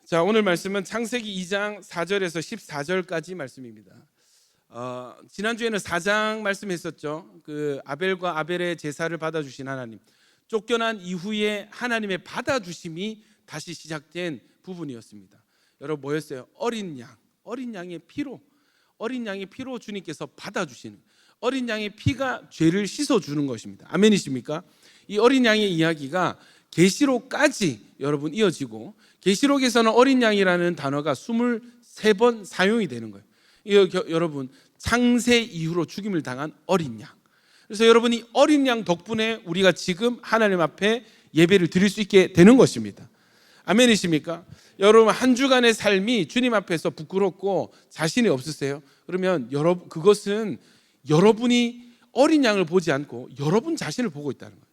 자, 오늘 말씀은 창세기 2장 4절에서 14절까지 말씀입니다. 지난주에는 4장 말씀했었죠. 그 아벨과 아벨의 제사를 받아주신 하나님, 쫓겨난 이후에 하나님의 받아주심이 다시 시작된 부분이었습니다. 여러분 뭐였어요? 어린 양의 피로, 어린 양의 피로 주님께서 받아주시는, 어린 양의 피가 죄를 씻어주는 것입니다. 아멘이십니까? 이 어린 양의 이야기가 계시록까지 여러분 이어지고, 계시록에서는 어린 양이라는 단어가 23번 사용이 되는 거예요. 여러분, 창세 이후로 죽임을 당한 어린 양. 그래서 여러분이 어린 양 덕분에 우리가 지금 하나님 앞에 예배를 드릴 수 있게 되는 것입니다. 아멘이십니까? 여러분, 한 주간의 삶이 주님 앞에서 부끄럽고 자신이 없으세요? 그러면 그것은 여러분이 어린 양을 보지 않고 여러분 자신을 보고 있다는 거예요.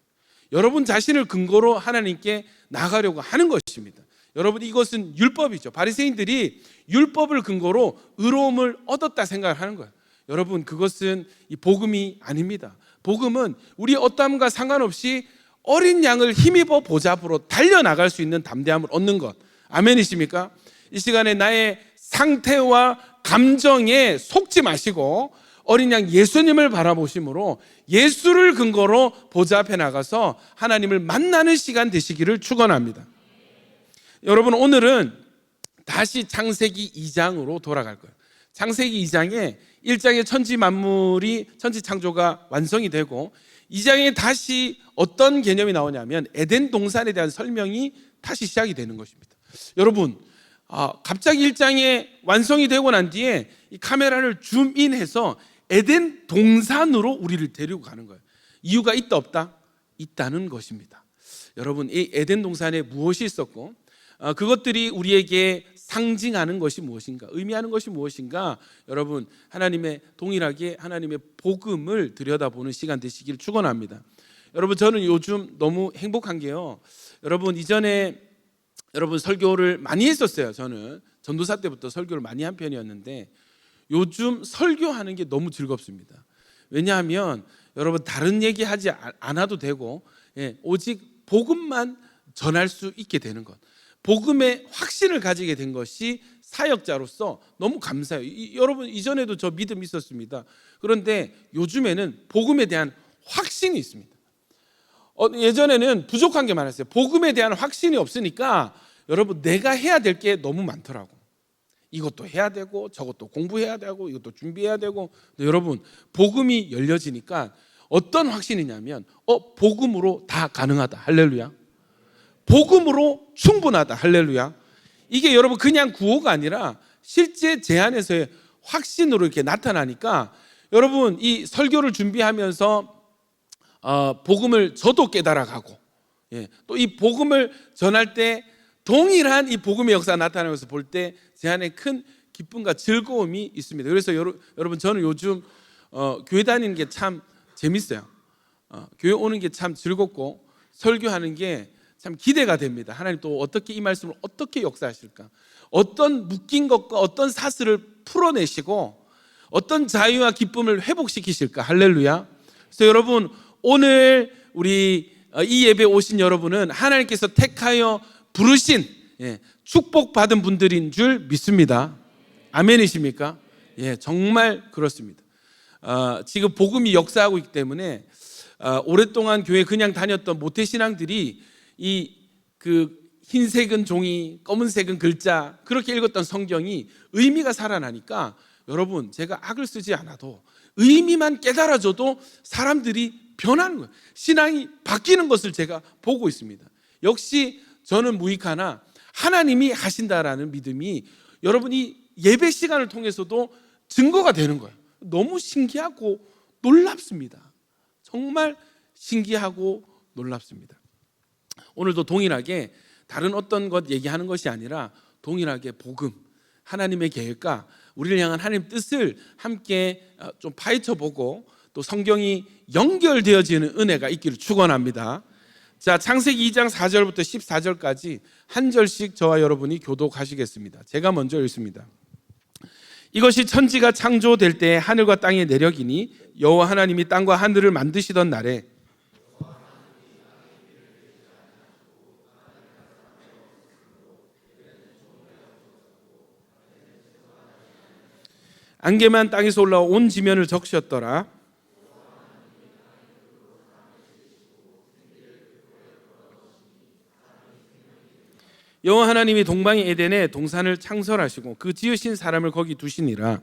여러분 자신을 근거로 하나님께 나가려고 하는 것입니다. 여러분, 이것은 율법이죠. 바리새인들이 율법을 근거로 의로움을 얻었다 생각을 하는 거예요. 여러분, 그것은 이 복음이 아닙니다. 복음은 우리 어떠함과 상관없이 어린 양을 힘입어 보좌 앞으로 달려나갈 수 있는 담대함을 얻는 것. 아멘이십니까? 이 시간에 나의 상태와 감정에 속지 마시고 어린 양 예수님을 바라보심으로 예수를 근거로 보좌 앞에 나가서 하나님을 만나는 시간 되시기를 축원합니다. 여러분, 오늘은 다시 창세기 2장으로 돌아갈 거예요. 창세기 2장에 1장에 천지 만물이, 천지 창조가 완성이 되고 2장에 다시 어떤 개념이 나오냐면 에덴 동산에 대한 설명이 다시 시작이 되는 것입니다. 여러분, 갑자기 1장에 완성이 되고 난 뒤에 이 카메라를 줌인해서 에덴 동산으로 우리를 데리고 가는 거예요. 이유가 있다 없다? 있다는 것입니다. 여러분, 이 에덴 동산에 무엇이 있었고 그것들이 우리에게 상징하는 것이 무엇인가, 의미하는 것이 무엇인가, 여러분 하나님의 동일하게 하나님의 복음을 들여다보는 시간 되시기를 축원합니다. 여러분, 저는 요즘 너무 행복한 게요, 여러분 이전에 여러분 설교를 많이 했었어요. 저는 전도사 때부터 설교를 많이 한 편이었는데 요즘 설교하는 게 너무 즐겁습니다. 왜냐하면 여러분 다른 얘기 하지 않아도 되고 오직 복음만 전할 수 있게 되는 것, 복음의 확신을 가지게 된 것이 사역자로서 너무 감사해요. 여러분, 이전에도 저 믿음이 있었습니다. 그런데 요즘에는 복음에 대한 확신이 있습니다. 예전에는 부족한 게 많았어요. 복음에 대한 확신이 없으니까 여러분 내가 해야 될 게 너무 많더라고. 이것도 해야 되고 저것도 공부해야 되고 이것도 준비해야 되고. 근데 여러분, 복음이 열려지니까 어떤 확신이냐면 복음으로 다 가능하다. 할렐루야. 복음으로 충분하다. 할렐루야. 이게 여러분 그냥 구호가 아니라 실제 제 안에서의 확신으로 이렇게 나타나니까 여러분, 이 설교를 준비하면서 복음을 저도 깨달아가고 또 이 복음을 전할 때 동일한 이 복음의 역사가 나타나는 것을 볼 때 제 안에 큰 기쁨과 즐거움이 있습니다. 그래서 여러분 저는 요즘 교회 다니는 게 참 재밌어요. 교회 오는 게 참 즐겁고 설교하는 게 참 기대가 됩니다. 하나님 또 어떻게 이 말씀을 어떻게 역사하실까, 어떤 묶인 것과 어떤 사슬을 풀어내시고 어떤 자유와 기쁨을 회복시키실까. 할렐루야. 그래서 여러분, 오늘 우리 이 예배 오신 여러분은 하나님께서 택하여 부르신 축복받은 분들인 줄 믿습니다. 아멘이십니까? 정말 그렇습니다. 지금 복음이 역사하고 있기 때문에 오랫동안 교회 그냥 다녔던 모태신앙들이 그 흰색은 종이, 검은색은 글자, 그렇게 읽었던 성경이 의미가 살아나니까 여러분, 제가 악을 쓰지 않아도 의미만 깨달아져도 사람들이 변하는 거예요. 신앙이 바뀌는 것을 제가 보고 있습니다. 역시 저는 무익하나 하나님이 하신다라는 믿음이 여러분이 예배 시간을 통해서도 증거가 되는 거예요. 너무 신기하고 놀랍습니다. 정말 신기하고 놀랍습니다. 오늘도 동일하게 다른 어떤 것 얘기하는 것이 아니라 동일하게 복음, 하나님의 계획과 우리를 향한 하나님의 뜻을 함께 좀 파헤쳐보고 또 성경이 연결되어지는 은혜가 있기를 축원합니다. 자, 창세기 2장 4절부터 14절까지 한 절씩 저와 여러분이 교독하시겠습니다. 제가 먼저 읽습니다. 이것이 천지가 창조될 때 하늘과 땅의 내력이니 여호와 하나님이 땅과 하늘을 만드시던 날에 안개만 땅에서 올라와 온 지면을 적셨더라. 여호와 하나님이 동방의 에덴에 동산을 창설하시고 그 지으신 사람을 거기 두시니라.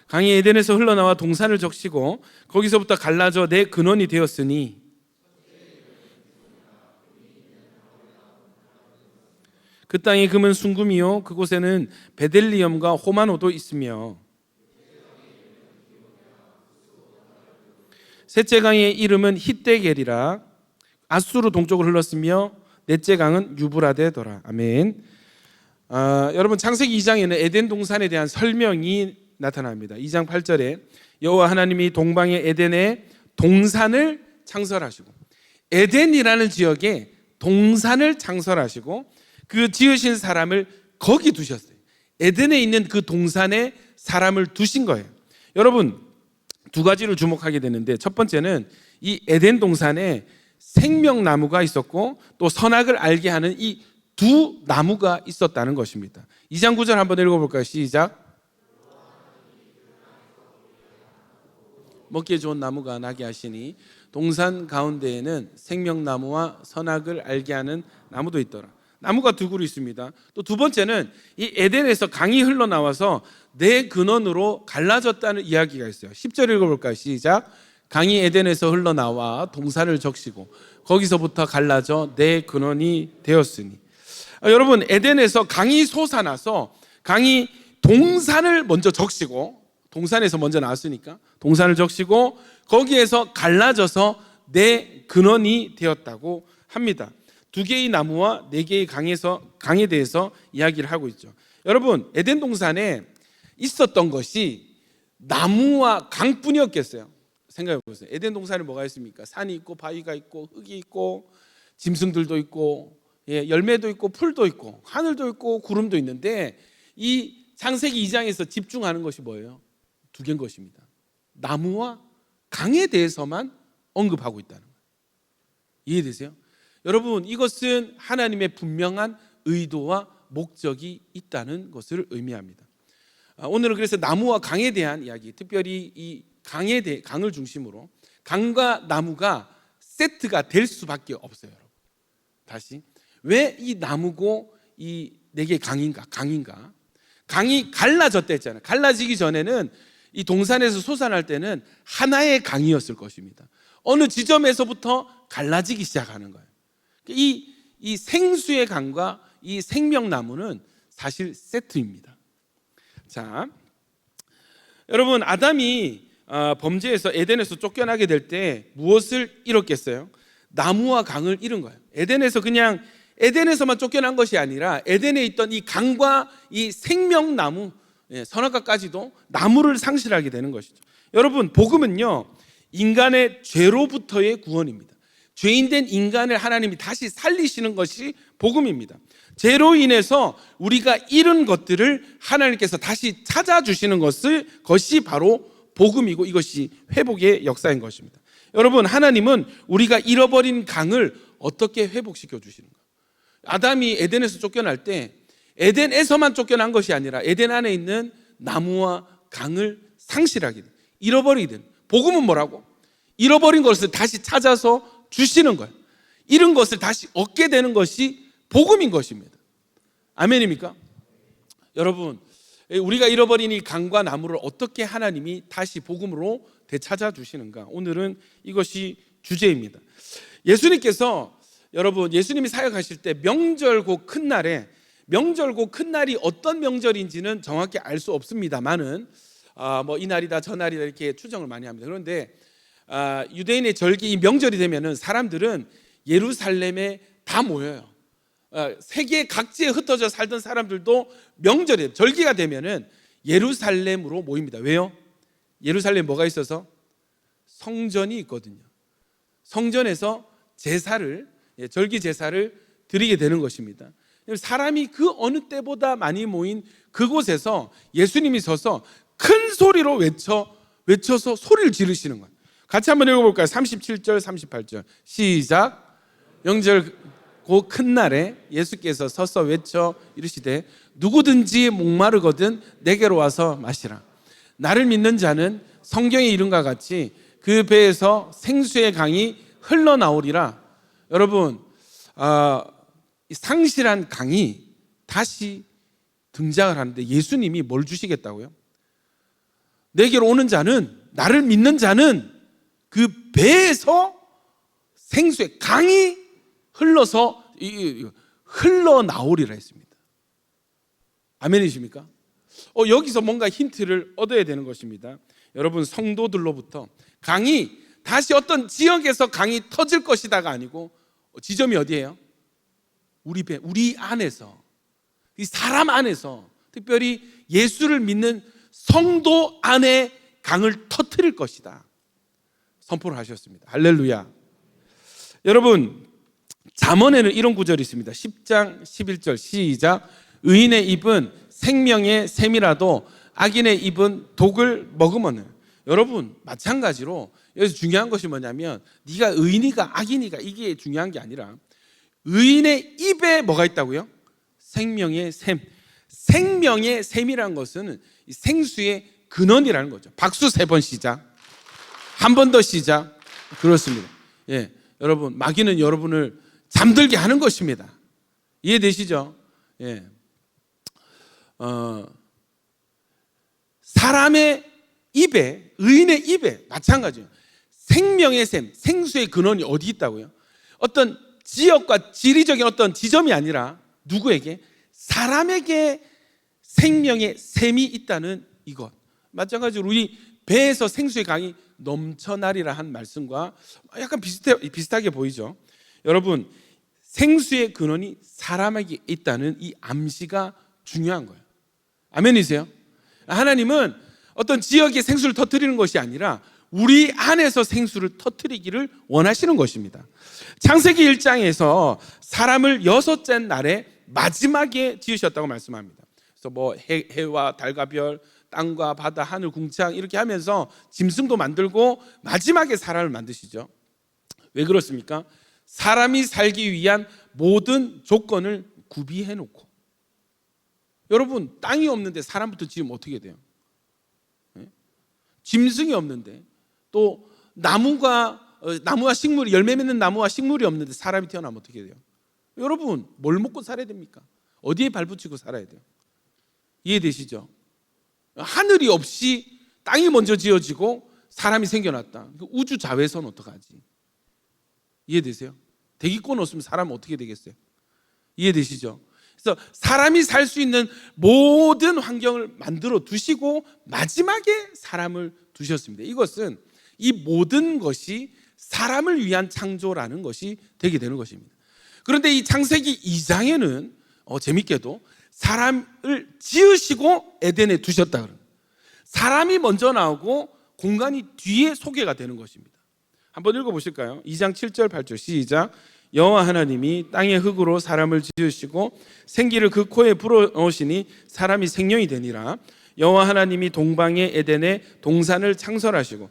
강이 에덴에서 흘러나와 동산을 적시고 거기서부터 갈라져 내 근원이 되었으니 그 땅의 금은 순금이요 그곳에는 베델리엄과 호마노도 있으며 셋째 강의 이름은 히데겔이라. 아수르 동쪽으로 흘렀으며 넷째 강은 유브라데더라. 아멘. 여러분 창세기 2장에는 에덴 동산에 대한 설명이 나타납니다. 2장 8절에 여호와 하나님이 동방의 에덴에 동산을 창설하시고, 에덴이라는 지역에 동산을 창설하시고 그 지으신 사람을 거기 두셨어요. 에덴에 있는 그 동산에 사람을 두신 거예요. 여러분 두 가지를 주목하게 되는데, 첫 번째는 이 에덴 동산에 생명나무가 있었고 또 선악을 알게 하는 이 두 나무가 있었다는 것입니다. 2장 9절 한번 읽어볼까요? 시작. 먹기에 좋은 나무가 나게 하시니 동산 가운데에는 생명나무와 선악을 알게 하는 나무도 있더라. 나무가 두 그루 있습니다. 또 두 번째는 이 에덴에서 강이 흘러나와서 내 근원으로 갈라졌다는 이야기가 있어요. 10절 읽어볼까요? 시작. 강이 에덴에서 흘러나와 동산을 적시고 거기서부터 갈라져 내 근원이 되었으니. 여러분 에덴에서 강이 솟아나서 강이 동산을 먼저 적시고, 동산에서 먼저 나왔으니까 동산을 적시고 거기에서 갈라져서 내 근원이 되었다고 합니다. 두 개의 나무와 네 개의 강에 대해서 이야기를 하고 있죠. 여러분 에덴 동산에 있었던 것이 나무와 강뿐이었겠어요? 생각해 보세요. 에덴 동산에 뭐가 있습니까? 산이 있고 바위가 있고 흙이 있고 짐승들도 있고 열매도 있고 풀도 있고 하늘도 있고 구름도 있는데, 이 창세기 2장에서 집중하는 것이 뭐예요? 두 개인 것입니다. 나무와 강에 대해서만 언급하고 있다는 거예요. 이해되세요? 여러분 이것은 하나님의 분명한 의도와 목적이 있다는 것을 의미합니다. 오늘은 그래서 나무와 강에 대한 이야기, 특별히 이 강을 중심으로 강과 나무가 세트가 될 수밖에 없어요. 여러분 다시, 왜 이 나무고 이 네 개의 강인가? 강이 갈라졌다 했잖아요. 갈라지기 전에는 이 동산에서 솟아날 때는 하나의 강이었을 것입니다. 어느 지점에서부터 갈라지기 시작하는 거예요. 이 생수의 강과 이 생명나무는 사실 세트입니다. 자, 여러분 아담이 범죄에서 에덴에서 쫓겨나게 될 때 무엇을 잃었겠어요? 나무와 강을 잃은 거예요. 에덴에서만 쫓겨난 것이 아니라 에덴에 있던 이 강과 이 생명나무, 선악과까지도 나무를 상실하게 되는 것이죠. 여러분 복음은요 인간의 죄로부터의 구원입니다. 죄인된 인간을 하나님이 다시 살리시는 것이 복음입니다. 죄로 인해서 우리가 잃은 것들을 하나님께서 다시 찾아주시는 것이 바로 복음이고, 이것이 회복의 역사인 것입니다. 여러분 하나님은 우리가 잃어버린 강을 어떻게 회복시켜 주시는가? 아담이 에덴에서 쫓겨날 때 에덴에서만 쫓겨난 것이 아니라 에덴 안에 있는 나무와 강을 상실하게 돼, 잃어버리게 돼. 복음은 뭐라고? 잃어버린 것을 다시 찾아서 주시는 거예요. 잃은 것을 다시 얻게 되는 것이 복음인 것입니다. 아멘입니까? 여러분 우리가 잃어버린 이 강과 나무를 어떻게 하나님이 다시 복음으로 되찾아 주시는가? 오늘은 이것이 주제입니다. 예수님이 사역하실 때 명절 곧 큰 날에, 명절 곧 큰 날이 어떤 명절인지는 정확히 알 수 없습니다만은 이 날이다 저 날이다 이렇게 추정을 많이 합니다. 그런데 유대인의 절기 이 명절이 되면은 사람들은 예루살렘에 다 모여요. 세계 각지에 흩어져 살던 사람들도 명절에 절기가 되면은 예루살렘으로 모입니다. 왜요? 예루살렘 뭐가 있어서? 성전이 있거든요. 성전에서 절기 제사를 드리게 되는 것입니다. 사람이 그 어느 때보다 많이 모인 그곳에서 예수님이 서서 큰 소리로 외쳐서 소리를 지르시는 거예요. 같이 한번 읽어볼까요? 37절 38절 시작. 영절 그 큰 날에 예수께서 서서 외쳐 이르시되 누구든지 목마르거든 내게로 와서 마시라. 나를 믿는 자는 성경의 이름과 같이 그 배에서 생수의 강이 흘러나오리라. 여러분, 상실한 강이 다시 등장을 하는데 예수님이 뭘 주시겠다고요? 내게로 오는 자는, 나를 믿는 자는 그 배에서 생수의 강이 흘러서 흘러나오리라 했습니다. 아멘이십니까? 여기서 뭔가 힌트를 얻어야 되는 것입니다. 여러분, 성도들로부터 강이 다시 어떤 지역에서 강이 터질 것이다가 아니고 지점이 어디예요? 우리 배, 우리 안에서, 이 사람 안에서, 특별히 예수를 믿는 성도 안에 강을 터뜨릴 것이다 선포를 하셨습니다. 할렐루야. 여러분, 잠언에는 이런 구절이 있습니다. 10장 11절 시작. 의인의 입은 생명의 샘이라도 악인의 입은 독을 머금어는. 여러분, 마찬가지로 여기서 중요한 것이 뭐냐면 네가 의인이가 악인이가 이게 중요한 게 아니라 의인의 입에 뭐가 있다고요? 생명의 샘. 생명의 샘이라는 것은 생수의 근원이라는 거죠. 박수 3번 시작. 한 번 더 시작. 그렇습니다. 예, 여러분, 마귀는 여러분을 잠들게 하는 것입니다. 이해되시죠? 예. 사람의 입에, 의인의 입에 마찬가지예요. 생명의 샘, 생수의 근원이 어디 있다고요? 어떤 지역과 지리적인 어떤 지점이 아니라 누구에게? 사람에게 생명의 샘이 있다는 이것. 마찬가지로 우리 배에서 생수의 강이 넘쳐나리라 한 말씀과 약간 비슷하게 보이죠. 여러분, 생수의 근원이 사람에게 있다는 이 암시가 중요한 거예요. 아멘이세요? 하나님은 어떤 지역의 생수를 터뜨리는 것이 아니라 우리 안에서 생수를 터뜨리기를 원하시는 것입니다. 창세기 1장에서 사람을 6째 날에 마지막에 지으셨다고 말씀합니다. 그래서 뭐 해와 달과 별, 땅과 바다, 하늘, 궁창 이렇게 하면서 짐승도 만들고 마지막에 사람을 만드시죠. 왜 그렇습니까? 사람이 살기 위한 모든 조건을 구비해 놓고. 여러분, 땅이 없는데 사람부터 지으면 어떻게 돼요? 짐승이 없는데, 또 나무와 식물이, 열매 맺는 나무와 식물이 없는데 사람이 태어나면 어떻게 돼요? 여러분, 뭘 먹고 살아야 됩니까? 어디에 발붙이고 살아야 돼요? 이해되시죠? 하늘이 없이 땅이 먼저 지어지고 사람이 생겨났다. 우주 자외선 어떡하지? 이해되세요? 대기권 없으면 사람은 어떻게 되겠어요? 이해되시죠? 그래서 사람이 살 수 있는 모든 환경을 만들어 두시고 마지막에 사람을 두셨습니다. 이것은 이 모든 것이 사람을 위한 창조라는 것이 되게 되는 것입니다. 그런데 이 창세기 2장에는 재밌게도 사람을 지으시고 에덴에 두셨다. 사람이 먼저 나오고 공간이 뒤에 소개가 되는 것입니다. 한번 읽어보실까요? 2장 7절 8절 시작. 여호와 하나님이 땅의 흙으로 사람을 지으시고 생기를 그 코에 불어넣으시니 사람이 생명이 되니라. 여호와 하나님이 동방의 에덴에 동산을 창설하시고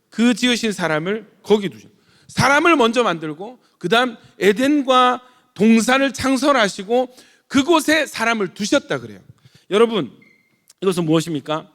그 지으신 사람을 거기 두셨어요. 사람을 먼저 만들고 그 다음 에덴과 동산을 창설하시고 그곳에 사람을 두셨다 그래요. 여러분, 이것은 무엇입니까?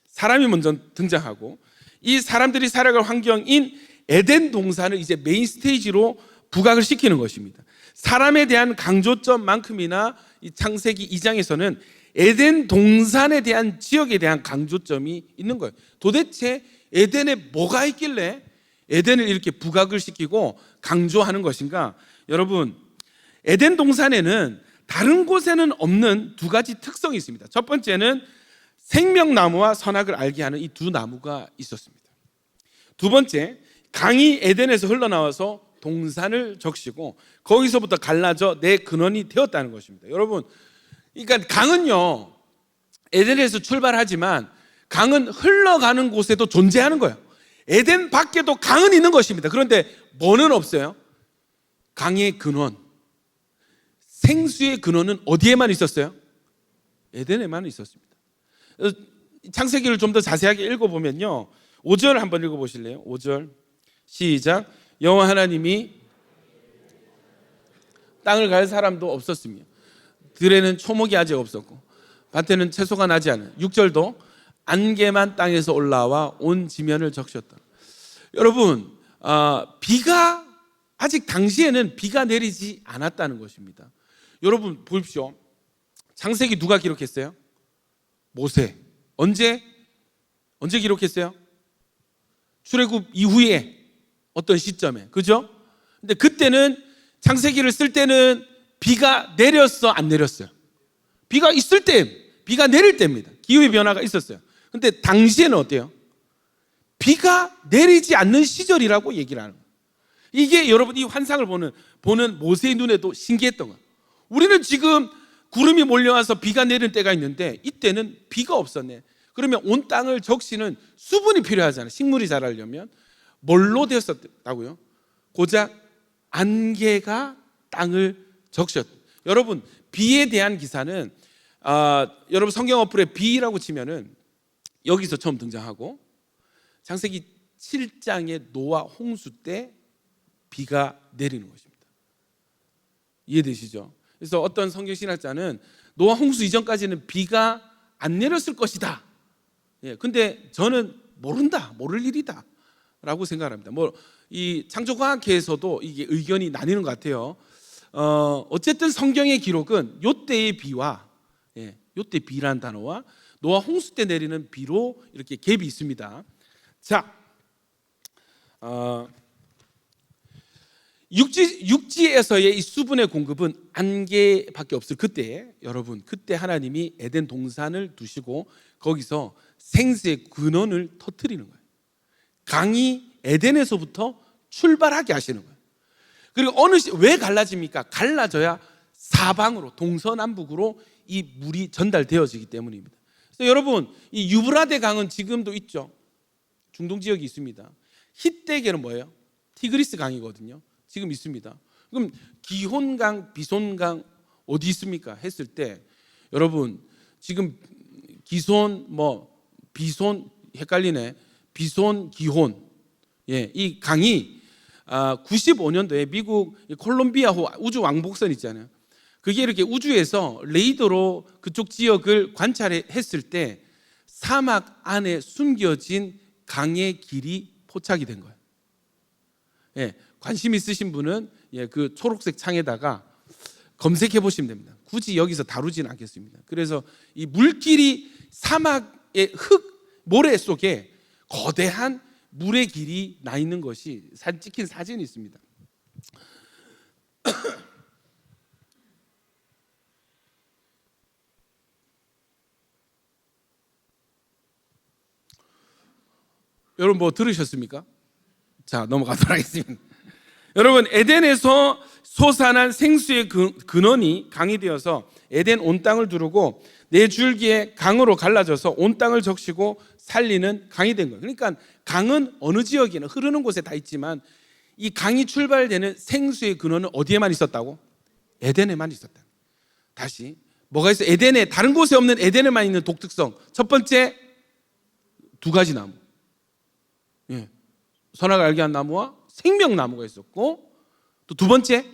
사람이 먼저 등장하고 이 사람들이 살아갈 환경인 에덴 동산을 이제 메인 스테이지로 부각을 시키는 것입니다. 사람에 대한 강조점만큼이나 이 창세기 2장에서는 에덴 동산에 대한 지역에 대한 강조점이 있는 거예요. 도대체 에덴에 뭐가 있길래 에덴을 이렇게 부각을 시키고 강조하는 것인가? 여러분, 에덴 동산에는 다른 곳에는 없는 두 가지 특성이 있습니다. 첫 번째는 생명나무와 선악을 알게 하는 이 두 나무가 있었습니다. 두 번째, 강이 에덴에서 흘러나와서 동산을 적시고 거기서부터 갈라져 내 근원이 되었다는 것입니다. 여러분, 그러니까 강은요, 에덴에서 출발하지만 강은 흘러가는 곳에도 존재하는 거예요. 에덴 밖에도 강은 있는 것입니다. 그런데 뭐는 없어요? 강의 근원, 생수의 근원은 어디에만 있었어요? 에덴에만 있었습니다. 창세기를 좀 더 자세하게 읽어보면요, 5절 한번 읽어보실래요? 5절 시작. 여호와 하나님이 땅을 갈 사람도 없었으며 들에는 초목이 아직 없었고 밭에는 채소가 나지 않은. 6절도 안개만 땅에서 올라와 온 지면을 적셨다. 여러분, 비가 아직 당시에는 비가 내리지 않았다는 것입니다. 여러분 보십시오. 창세기 누가 기록했어요? 모세. 언제 기록했어요? 출애굽 이후에 어떤 시점에, 그죠? 근데 그때는 창세기를 쓸 때는 비가 내렸어, 안 내렸어요? 비가 있을 때, 비가 내릴 때입니다. 기후의 변화가 있었어요. 근데 당시에는 어때요? 비가 내리지 않는 시절이라고 얘기를 하는 거예요. 이게 여러분 이 환상을 보는 모세의 눈에도 신기했던 거예요. 우리는 지금 구름이 몰려와서 비가 내리는 때가 있는데 이때는 비가 없었네. 그러면 온 땅을 적시는 수분이 필요하잖아요. 식물이 자라려면. 뭘로 되었었다고요? 고작 안개가 땅을 적셨다. 여러분 비에 대한 기사는 여러분 성경 어플에 비라고 치면은 여기서 처음 등장하고 창세기 7장의 노아 홍수 때 비가 내리는 것입니다. 이해되시죠? 그래서 어떤 성경 신학자는 노아 홍수 이전까지는 비가 안 내렸을 것이다. 근데 저는 모를 일이다 라고 생각합니다. 이 창조과학계에서도 이게 의견이 나뉘는 것 같아요. 어쨌든 성경의 기록은 요때의 비와 요때 비라는 단어와 노아 홍수 때 내리는 비로 이렇게 갭이 있습니다. 자, 육지에서의 이 수분의 공급은 안개밖에 없을 그때, 여러분 그때 하나님이 에덴 동산을 두시고 거기서 생수의 근원을 터뜨리는 거예요. 강이 에덴에서부터 출발하게 하시는 거예요. 그리고 왜 갈라집니까? 갈라져야 사방으로 동서남북으로 이 물이 전달되어지기 때문입니다. 그래서 여러분 이 유브라데 강은 지금도 있죠. 중동 지역이 있습니다. 히데계는 뭐예요? 티그리스 강이거든요. 지금 있습니다. 그럼 기혼강, 비손강 어디 있습니까? 했을 때 여러분 지금 기손 비손 헷갈리네. 비손 기혼. 이 강이 95년도에 미국 콜롬비아호 우주 왕복선 있잖아요. 그게 이렇게 우주에서 레이더로 그쪽 지역을 관찰했을 때 사막 안에 숨겨진 강의 길이 포착이 된 거예요. 관심 있으신 분은 그 초록색 창에다가 검색해 보시면 됩니다. 굳이 여기서 다루지는 않겠습니다. 그래서 이 물길이 사막의 모래 속에 거대한 물의 길이 나 있는 것이 찍힌 사진이 있습니다. 여러분 뭐 들으셨습니까? 자, 넘어가도록 하겠습니다. 여러분 에덴에서 솟아난 생수의 근원이 강이 되어서 에덴 온 땅을 두르고 네 줄기의 강으로 갈라져서 온 땅을 적시고 살리는 강이 된 거예요. 그러니까 강은 어느 지역이나 흐르는 곳에 다 있지만 이 강이 출발되는 생수의 근원은 어디에만 있었다고? 에덴에만 있었다. 다시 뭐가 있어? 에덴에, 다른 곳에 없는 에덴에만 있는 독특성. 첫 번째, 두 가지 나무. 선악을 알게 한 나무와 생명나무가 있었고, 또 두 번째,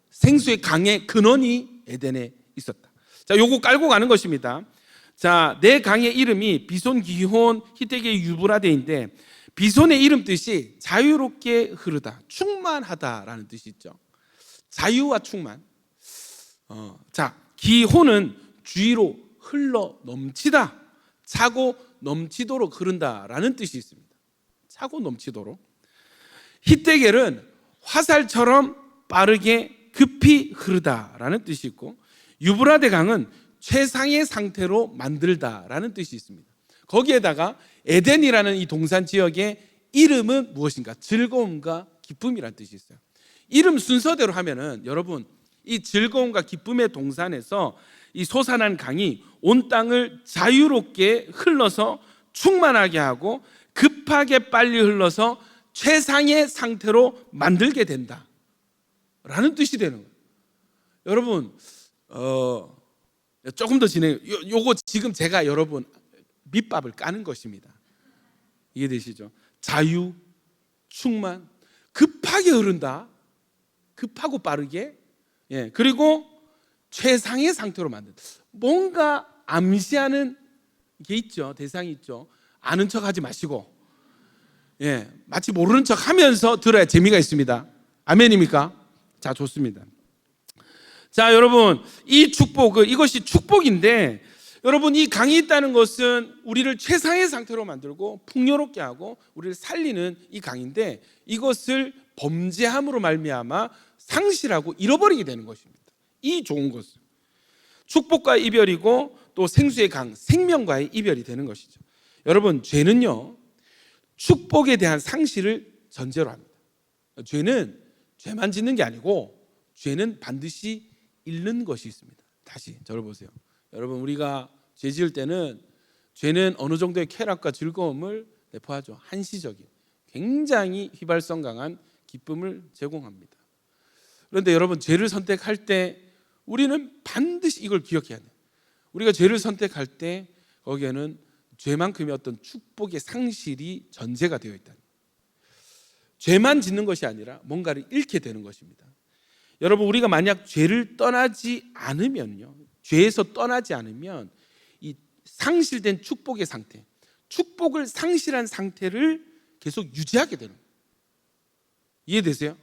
생수의 강의 근원이 에덴에 있었다. 자, 요거 깔고 가는 것입니다. 자, 네 강의 이름이 비손, 기혼, 히데계, 유브라데인데 비손의 이름 뜻이 자유롭게 흐르다, 충만하다라는 뜻이 있죠. 자유와 충만. 자, 기혼은 주위로 흘러 넘치다, 차고 넘치도록 흐른다라는 뜻이 있습니다. 차고 넘치도록. 히데겔은 화살처럼 빠르게 급히 흐르다라는 뜻이 있고, 유브라데 강은 최상의 상태로 만들다라는 뜻이 있습니다. 거기에다가 에덴이라는 이 동산 지역의 이름은 무엇인가? 즐거움과 기쁨이라는 뜻이 있어요. 이름 순서대로 하면은 여러분 이 즐거움과 기쁨의 동산에서 이 솟아난 강이 온 땅을 자유롭게 흘러서 충만하게 하고 급하게 빨리 흘러서 최상의 상태로 만들게 된다 라는 뜻이 되는 거예요. 여러분 조금 더 진행. 요거 지금 제가 여러분 밑밥을 까는 것입니다. 이해되시죠? 자유, 충만, 급하게 흐른다. 급하고 빠르게. 그리고 최상의 상태로 만든다. 뭔가 암시하는 게 있죠. 대상이 있죠. 아는 척 하지 마시고, 마치 모르는 척 하면서 들어야 재미가 있습니다. 아멘입니까? 자, 좋습니다. 자, 여러분, 이 축복, 이것이 축복인데, 여러분, 이 강이 있다는 것은 우리를 최상의 상태로 만들고 풍요롭게 하고 우리를 살리는 이 강인데, 이것을 범죄함으로 말미암아 상실하고 잃어버리게 되는 것입니다. 이 좋은 것은 축복과 이별이고 또 생수의 강, 생명과의 이별이 되는 것이죠. 여러분, 죄는요, 축복에 대한 상실을 전제로 합니다. 죄는 죄만 짓는 게 아니고 죄는 반드시 잃는 것이 있습니다. 다시 저를 보세요. 여러분, 우리가 죄 지을 때는 죄는 어느 정도의 쾌락과 즐거움을 내포하죠. 한시적인, 굉장히 휘발성 강한 기쁨을 제공합니다. 그런데 여러분, 죄를 선택할 때 우리는 반드시 이걸 기억해야 돼요. 우리가 죄를 선택할 때 거기에는 죄만큼의 어떤 축복의 상실이 전제가 되어 있다. 죄만 짓는 것이 아니라 뭔가를 잃게 되는 것입니다. 여러분, 우리가 만약 죄를 떠나지 않으면요, 죄에서 떠나지 않으면 이 상실된 축복의 상태, 축복을 상실한 상태를 계속 유지하게 되는 거예요. 이해되세요?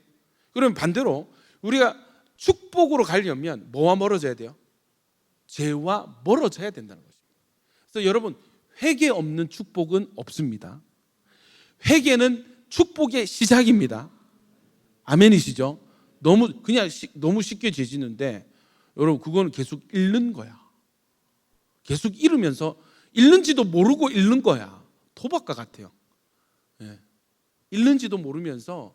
그러면 반대로 우리가 축복으로 가려면 뭐와 멀어져야 돼요? 죄와 멀어져야 된다는 것입니다. 그래서 여러분, 회개 없는 축복은 없습니다. 회개는 축복의 시작입니다. 아멘이시죠? 너무 쉽게 죄 짓는데 여러분, 그거는 계속 잃는 거야. 계속 잃으면서 잃는지도 모르고 잃는 거야. 도박과 같아요. 잃는지도 모르면서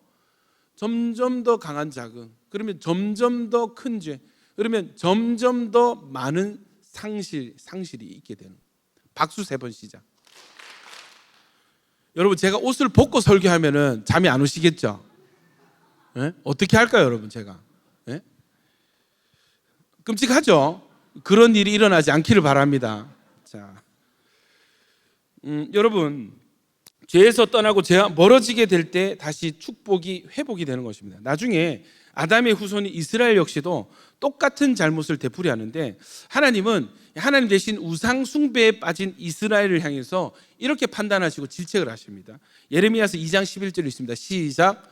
점점 더 강한 자극, 그러면 점점 더 큰 죄, 그러면 점점 더 많은 상실이 있게 되는. 박수 3번 시작. 여러분, 제가 옷을 벗고 설교하면은 잠이 안 오시겠죠? 어떻게 할까요, 여러분? 제가 끔찍하죠? 그런 일이 일어나지 않기를 바랍니다. 자, 여러분, 죄에서 떠나고 죄와 멀어지게 될 때 다시 축복이 회복이 되는 것입니다. 나중에 아담의 후손인 이스라엘 역시도 똑같은 잘못을 되풀이하는데, 하나님은 하나님 대신 우상 숭배에 빠진 이스라엘을 향해서 이렇게 판단하시고 질책을 하십니다. 예레미야서 2장 11절 있습니다. 시작.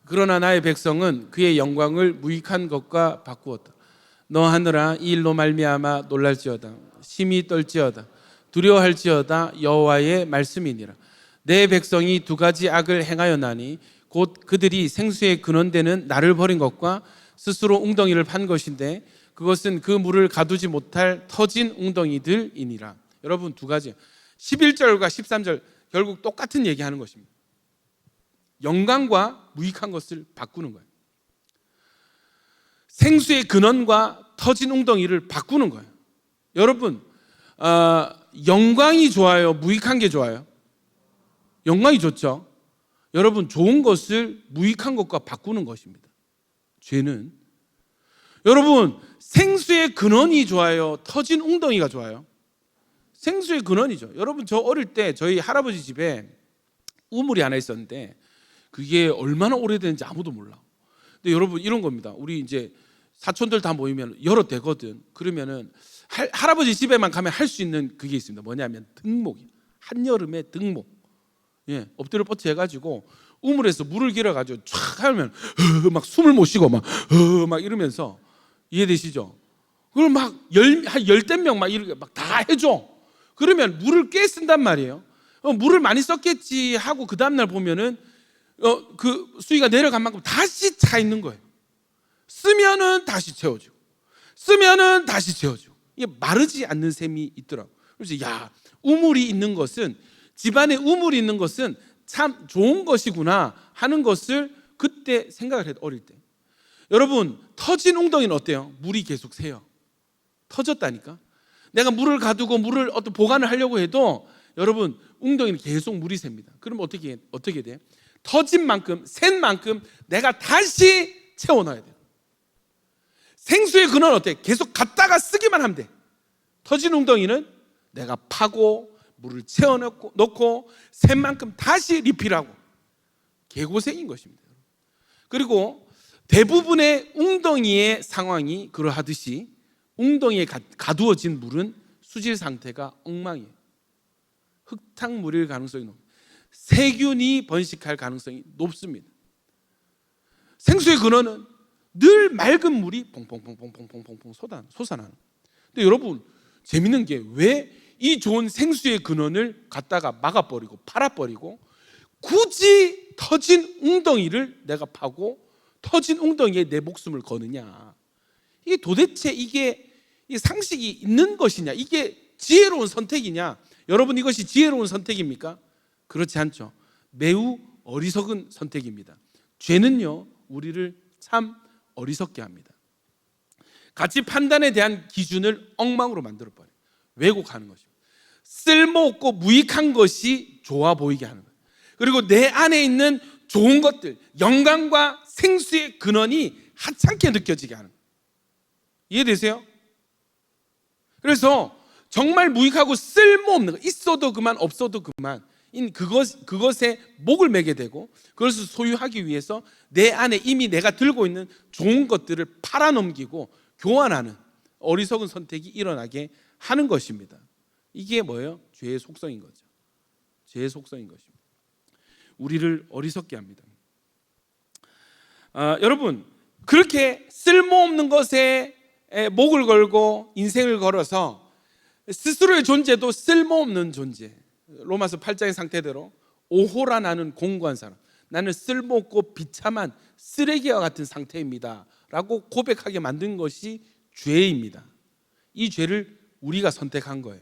그러나 나의 백성은 그의 영광을 무익한 것과 바꾸었다. 너 하늘아, 이 일로 말미암아 놀랄지어다. 심히 떨지어다. 두려워할지어다. 여호와의 말씀이니라. 내 백성이 2가지 악을 행하였나니 곧 그들이 생수의 근원되는 나를 버린 것과 스스로 웅덩이를 판 것인데 그것은 그 물을 가두지 못할 터진 웅덩이들이니라. 여러분, 2가지 11절과 13절 결국 똑같은 얘기하는 것입니다. 영광과 무익한 것을 바꾸는 거예요. 생수의 근원과 터진 웅덩이를 바꾸는 거예요. 여러분, 영광이 좋아요? 무익한 게 좋아요? 영광이 좋죠. 여러분, 좋은 것을 무익한 것과 바꾸는 것입니다. 죄는. 여러분, 생수의 근원이 좋아요? 터진 웅덩이가 좋아요? 생수의 근원이죠. 여러분, 저 어릴 때 저희 할아버지 집에 우물이 하나 있었는데 그게 얼마나 오래됐는지 아무도 몰라. 근데 여러분, 이런 겁니다. 우리 이제 사촌들 다 모이면 여러 대거든. 그러면은 할아버지 집에만 가면 할 수 있는 그게 있습니다. 뭐냐면 등목이에요. 한여름에 등목. 엎드려 뻗쳐 해가지고 우물에서 물을 길어가지고 촥 하면 막 숨을 못 쉬고 막 이러면서, 이해되시죠? 그걸 막 한 10명 막 이렇게 막 다 해줘. 그러면 물을 꽤 쓴단 말이에요. 물을 많이 썼겠지 하고 그 다음날 보면은 그 수위가 내려간 만큼 다시 차 있는 거예요. 쓰면은 다시 채워지고 쓰면은 다시 채워지고, 이게 마르지 않는 셈이 있더라고. 그래서 야, 우물이 있는 것은, 집안에 우물이 있는 것은 참 좋은 것이구나 하는 것을 그때 생각을 해요. 어릴 때. 여러분, 터진 웅덩이는 어때요? 물이 계속 새요. 터졌다니까. 내가 물을 가두고 물을 어떤 보관을 하려고 해도 여러분, 웅덩이는 계속 물이 셉니다. 그럼 어떻게 돼? 터진 만큼, 샌 만큼 내가 다시 채워넣어야 돼요. 생수의 근원은 어때? 계속 갖다가 쓰기만 하면 돼. 터진 웅덩이는 내가 파고 물을 채워넣고 샘 만큼 다시 리필하고 개고생인 것입니다. 그리고 대부분의 웅덩이의 상황이 그러하듯이 웅덩이에 가두어진 물은 수질 상태가 엉망이에요. 흙탕물일 가능성이 높습니다. 세균이 번식할 가능성이 높습니다. 생수의 근원은 늘 맑은 물이 퐁퐁퐁퐁퐁퐁퐁 솟아나는. 근데 여러분 재밌는 게 왜 이 좋은 생수의 근원을 갖다가 막아버리고 팔아버리고 굳이 터진 웅덩이를 내가 파고 터진 웅덩이에 내 목숨을 거느냐? 이게 도대체 이게 상식이 있는 것이냐? 이게 지혜로운 선택이냐? 여러분 이것이 지혜로운 선택입니까? 그렇지 않죠. 매우 어리석은 선택입니다. 죄는요 우리를 참 어리석게 합니다. 가치 판단에 대한 기준을 엉망으로 만들어버려요. 왜곡하는 것입니다. 쓸모없고 무익한 것이 좋아 보이게 하는 거예요. 그리고 내 안에 있는 좋은 것들, 영광과 생수의 근원이 하찮게 느껴지게 하는 거예요. 이해되세요? 그래서 정말 무익하고 쓸모없는 것, 있어도 그만 없어도 그만 그것에 목을 매게 되고 그것을 소유하기 위해서 내 안에 이미 내가 들고 있는 좋은 것들을 팔아넘기고 교환하는 어리석은 선택이 일어나게 하는 것입니다. 이게 뭐예요? 죄의 속성인 거죠. 죄의 속성인 것입니다. 우리를 어리석게 합니다. 여러분 그렇게 쓸모없는 것에 목을 걸고 인생을 걸어서 스스로의 존재도 쓸모없는 존재, 로마서 8장의 상태대로 오호라 나는 공고한 사람, 나는 쓸모없고 비참한 쓰레기와 같은 상태입니다 라고 고백하게 만든 것이 죄입니다. 이 죄를 우리가 선택한 거예요.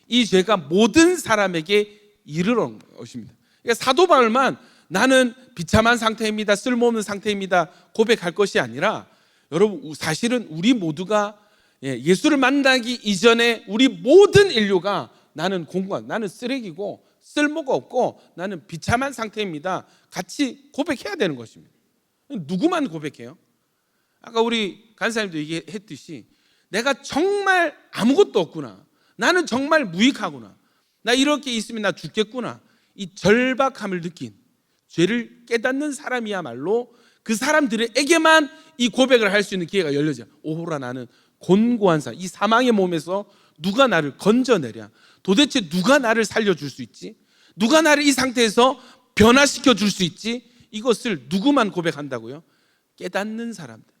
이 죄가 모든 사람에게 이르는 것입니다. 그러니까 사도 바울만 나는 비참한 상태입니다, 쓸모없는 상태입니다 고백할 것이 아니라 여러분 사실은 우리 모두가 예수를 만나기 이전에 우리 모든 인류가 나는 공고한, 나는 쓰레기고 쓸모가 없고 나는 비참한 상태입니다 같이 고백해야 되는 것입니다. 누구만 고백해요? 아까 우리 간사님도 얘기했듯이 내가 정말 아무것도 없구나, 나는 정말 무익하구나, 나 이렇게 있으면 나 죽겠구나, 이 절박함을 느낀 죄를 깨닫는 사람이야말로 그 사람들에게만 이 고백을 할 수 있는 기회가 열려져요. 오호라 나는 곤고한 사람, 이 사망의 몸에서 누가 나를 건져내랴, 도대체 누가 나를 살려줄 수 있지, 누가 나를 이 상태에서 변화시켜 줄 수 있지, 이것을 누구만 고백한다고요? 깨닫는 사람들.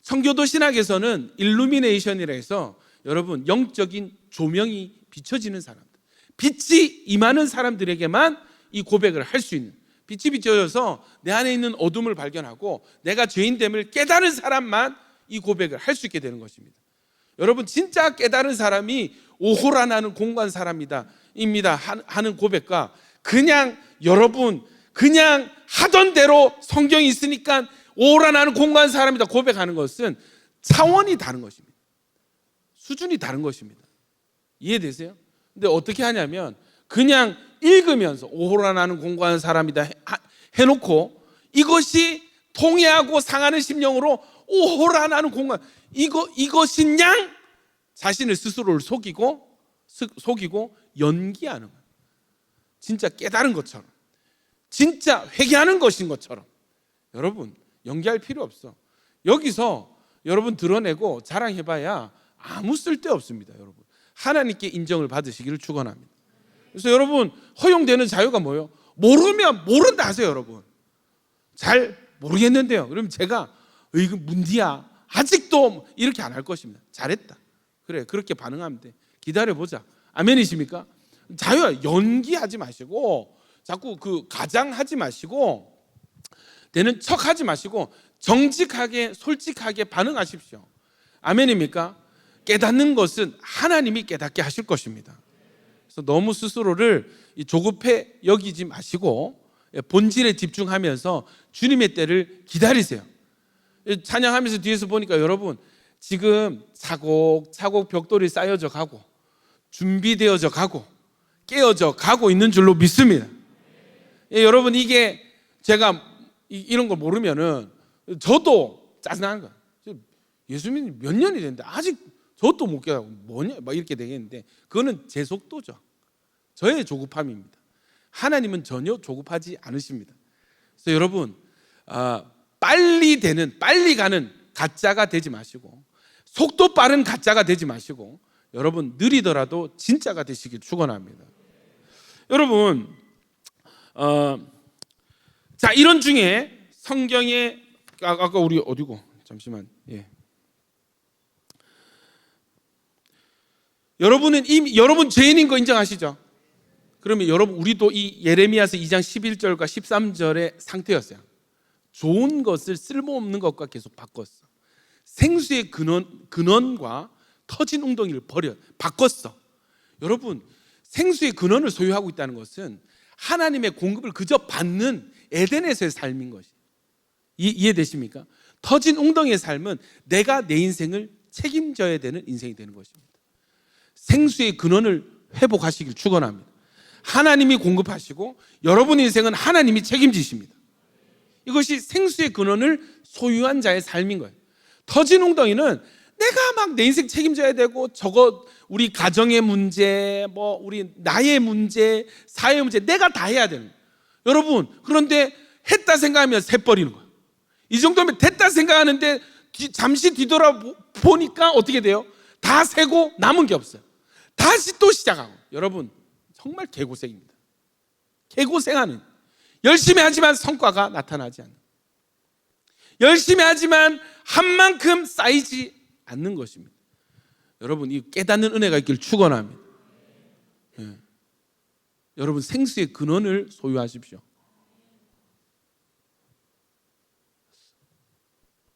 청교도 신학에서는 일루미네이션이라 해서 여러분 영적인 조명이 비춰지는 사람들, 빛이 임하는 사람들에게만 이 고백을 할 수 있는, 빛이 비춰져서 내 안에 있는 어둠을 발견하고 내가 죄인됨을 깨달은 사람만 이 고백을 할 수 있게 되는 것입니다. 여러분 진짜 깨달은 사람이 오호라 나는 공고한 사람이다 입니다 하는 고백과 그냥 여러분 그냥 하던 대로 성경이 있으니까 오호라 나는 공고한 사람이다 고백하는 것은 차원이 다른 것입니다. 수준이 다른 것입니다. 이해되세요? 근데 어떻게 하냐면 그냥 읽으면서 오호라 나는 공고한 사람이다 해놓고 이것이 통해하고 상하는 심령으로 오호라 나는 공고한, 이것인 양 자신을 스스로를 속이고 연기하는 거예요. 진짜 깨달은 것처럼, 진짜 회개하는 것인 것처럼. 여러분 연기할 필요 없어. 여기서 여러분 드러내고 자랑해봐야 아무 쓸데 없습니다. 여러분 하나님께 인정을 받으시기를 축원합니다. 그래서 여러분 허용되는 자유가 뭐예요? 모르면 모른다 하세요. 여러분 잘 모르겠는데요, 그럼 제가 이거 문디야 아직도 이렇게 안 할 것입니다. 잘했다, 그래 그렇게 반응하면 돼, 기다려보자. 아멘이십니까? 자유야. 연기하지 마시고 자꾸 그 가장하지 마시고 되는 척하지 마시고 정직하게 솔직하게 반응하십시오. 아멘입니까? 깨닫는 것은 하나님이 깨닫게 하실 것입니다. 그래서 너무 스스로를 조급해 여기지 마시고 본질에 집중하면서 주님의 때를 기다리세요. 찬양하면서 뒤에서 보니까 여러분 지금 차곡차곡 벽돌이 쌓여져 가고 준비되어져 가고 깨어져 가고 있는 줄로 믿습니다. 여러분 이게 제가 이런 걸 모르면은 저도 짜증나는 거예요. 예수 믿는 몇 년이 됐는데 아직 저것도 못 깨닫고 뭐냐 막 이렇게 되겠는데, 그거는 제 속도죠. 저의 조급함입니다. 하나님은 전혀 조급하지 않으십니다. 그래서 여러분, 빨리 가는 가짜가 되지 마시고, 속도 빠른 가짜가 되지 마시고, 여러분 느리더라도 진짜가 되시길 축원합니다. 여러분, 자, 이런 중에 성경에 아까 우리 어디고 잠시만, 여러분 죄인인 거 인정하시죠? 그러면 여러분, 우리도 이 예레미야서 2장 11절과 13절의 상태였어요. 좋은 것을 쓸모없는 것과 계속 바꿨어. 생수의 근원과 터진 웅덩이를 바꿨어. 여러분, 생수의 근원을 소유하고 있다는 것은 하나님의 공급을 그저 받는 에덴에서의 삶인 것이. 이해되십니까? 터진 웅덩이의 삶은 내가 내 인생을 책임져야 되는 인생이 되는 것입니다. 생수의 근원을 회복하시길 축원합니다. 하나님이 공급하시고 여러분의 인생은 하나님이 책임지십니다. 이것이 생수의 근원을 소유한 자의 삶인 거예요. 터진 웅덩이는 내가 막 내 인생 책임져야 되고, 저거 우리 가정의 문제, 우리 나의 문제, 사회의 문제, 내가 다 해야 되는 거예요. 여러분, 그런데 했다 생각하면 새버리는 거예요. 이 정도면 됐다 생각하는데 잠시 뒤돌아보니까 어떻게 돼요? 다 세고 남은 게 없어요. 다시 또 시작하고. 여러분, 정말 개고생입니다. 개고생하는, 열심히 하지만 성과가 나타나지 않는, 열심히 하지만 한 만큼 쌓이지 않는 것입니다. 여러분, 이 깨닫는 은혜가 있길 축원합니다. 여러분, 생수의 근원을 소유하십시오.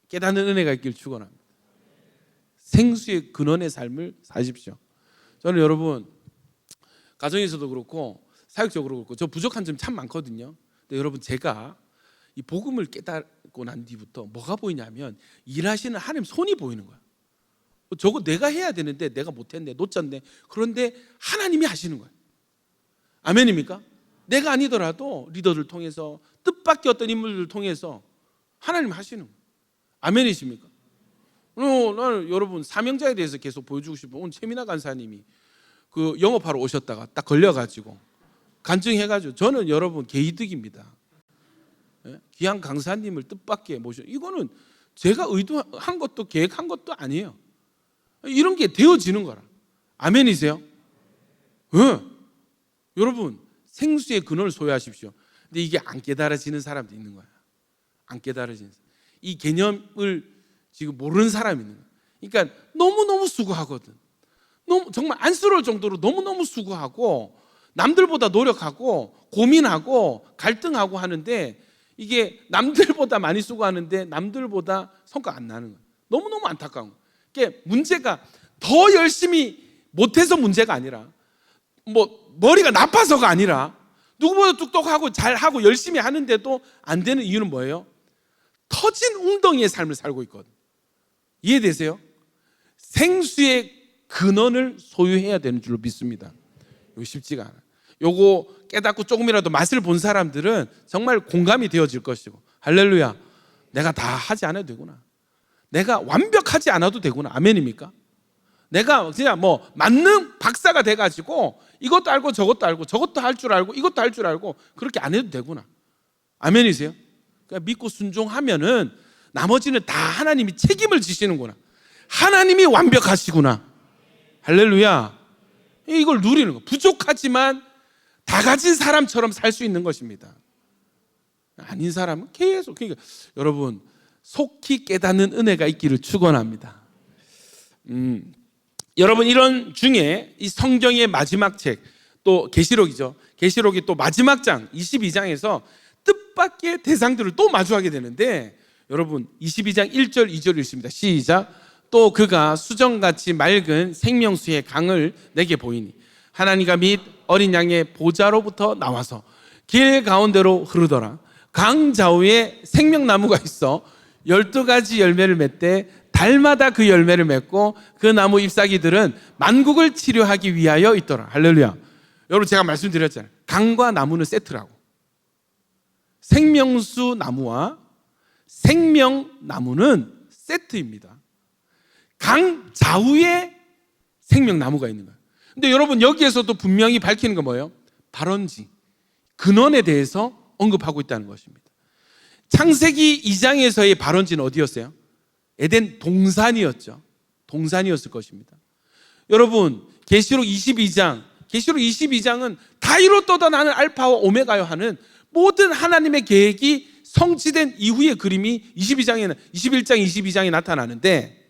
깨닫는 은혜가 있길 축원합니다. 생수의 근원의 삶을 사십시오. 저는 여러분, 가정에서도 그렇고 사역적으로 그렇고 저 부족한 점 참 많거든요. 근데 여러분, 제가 이 복음을 깨닫고 난 뒤부터 뭐가 보이냐면, 일하시는 하나님 손이 보이는 거예요. 저거 내가 해야 되는데 내가 못했네, 놓쳤네. 그런데 하나님이 하시는 거예요. 아멘입니까? 내가 아니더라도 리더들 통해서, 뜻밖의 어떤 인물들을 통해서 하나님 하시는 거예요. 아멘이십니까? 나는 여러분, 사명자에 대해서 계속 보여주고 싶어요. 오늘 최민아 간사님이 그 영업하러 오셨다가 딱 걸려가지고 간증해가지고, 저는 여러분 개이득입니다. 귀한 강사님을 뜻밖의 모셔, 이거는 제가 의도한 것도 계획한 것도 아니에요. 이런 게 되어지는 거라. 아멘이세요? 여러분, 생수의 근원을 소유하십시오. 근데 이게 안 깨달아지는 사람도 있는 거야. 안 깨달아지는 사람. 이 개념을 지금 모르는 사람이 있는 거야. 그러니까 너무너무 수고하거든. 정말 안쓰러울 정도로 너무너무 수고하고, 남들보다 노력하고 고민하고 갈등하고 하는데, 이게 남들보다 많이 수고하는데 남들보다 성과 안 나는 거예요. 너무너무 안타까운 거예요. 그게 문제가 더 열심히 못해서 문제가 아니라, 머리가 나빠서가 아니라, 누구보다 똑똑하고 잘하고 열심히 하는데도 안 되는 이유는 뭐예요? 터진 웅덩이의 삶을 살고 있거든. 이해되세요? 생수의 근원을 소유해야 되는 줄로 믿습니다. 이거 쉽지가 않아요. 요거 깨닫고 조금이라도 맛을 본 사람들은 정말 공감이 되어질 것이고, 할렐루야, 내가 다 하지 않아도 되구나, 내가 완벽하지 않아도 되구나. 아멘입니까? 내가 그냥 만능 박사가 돼가지고 이것도 알고 저것도 알고 저것도 할 줄 알고 이것도 할 줄 알고 그렇게 안 해도 되구나. 아멘이세요? 그러니까 믿고 순종하면은 나머지는 다 하나님이 책임을 지시는구나. 하나님이 완벽하시구나. 할렐루야. 이걸 누리는 거. 부족하지만 다 가진 사람처럼 살 수 있는 것입니다. 아닌 사람은 계속. 그러니까 여러분, 속히 깨닫는 은혜가 있기를 축원합니다. 여러분, 이런 중에 이 성경의 마지막 책, 또 계시록이죠. 계시록이 또 마지막 장 22장에서 뜻밖의 대상들을 또 마주하게 되는데, 여러분 22장 1절 2절 읽습니다. 시작. 또 그가 수정같이 맑은 생명수의 강을 내게 보이니 하나님과 및 어린 양의 보좌로부터 나와서 길 가운데로 흐르더라. 강 좌우에 생명나무가 있어 12가지 열매를 맺되 달마다 그 열매를 맺고 그 나무 잎사귀들은 만국을 치료하기 위하여 있더라. 할렐루야. 여러분, 제가 말씀드렸잖아요. 강과 나무는 세트라고. 생명수 나무와 생명나무는 세트입니다. 강 좌우에 생명나무가 있는 거예요. 근데 여러분 여기에서도 분명히 밝히는 건 뭐예요? 발원지, 근원에 대해서 언급하고 있다는 것입니다. 창세기 2장에서의 발원지는 어디였어요? 에덴 동산이었죠. 동산이었을 것입니다. 여러분 계시록 22장은 다 이뤘도다 나는 알파와 오메가요 하는 모든 하나님의 계획이 성취된 이후의 그림이 21장, 22장에 나타나는데,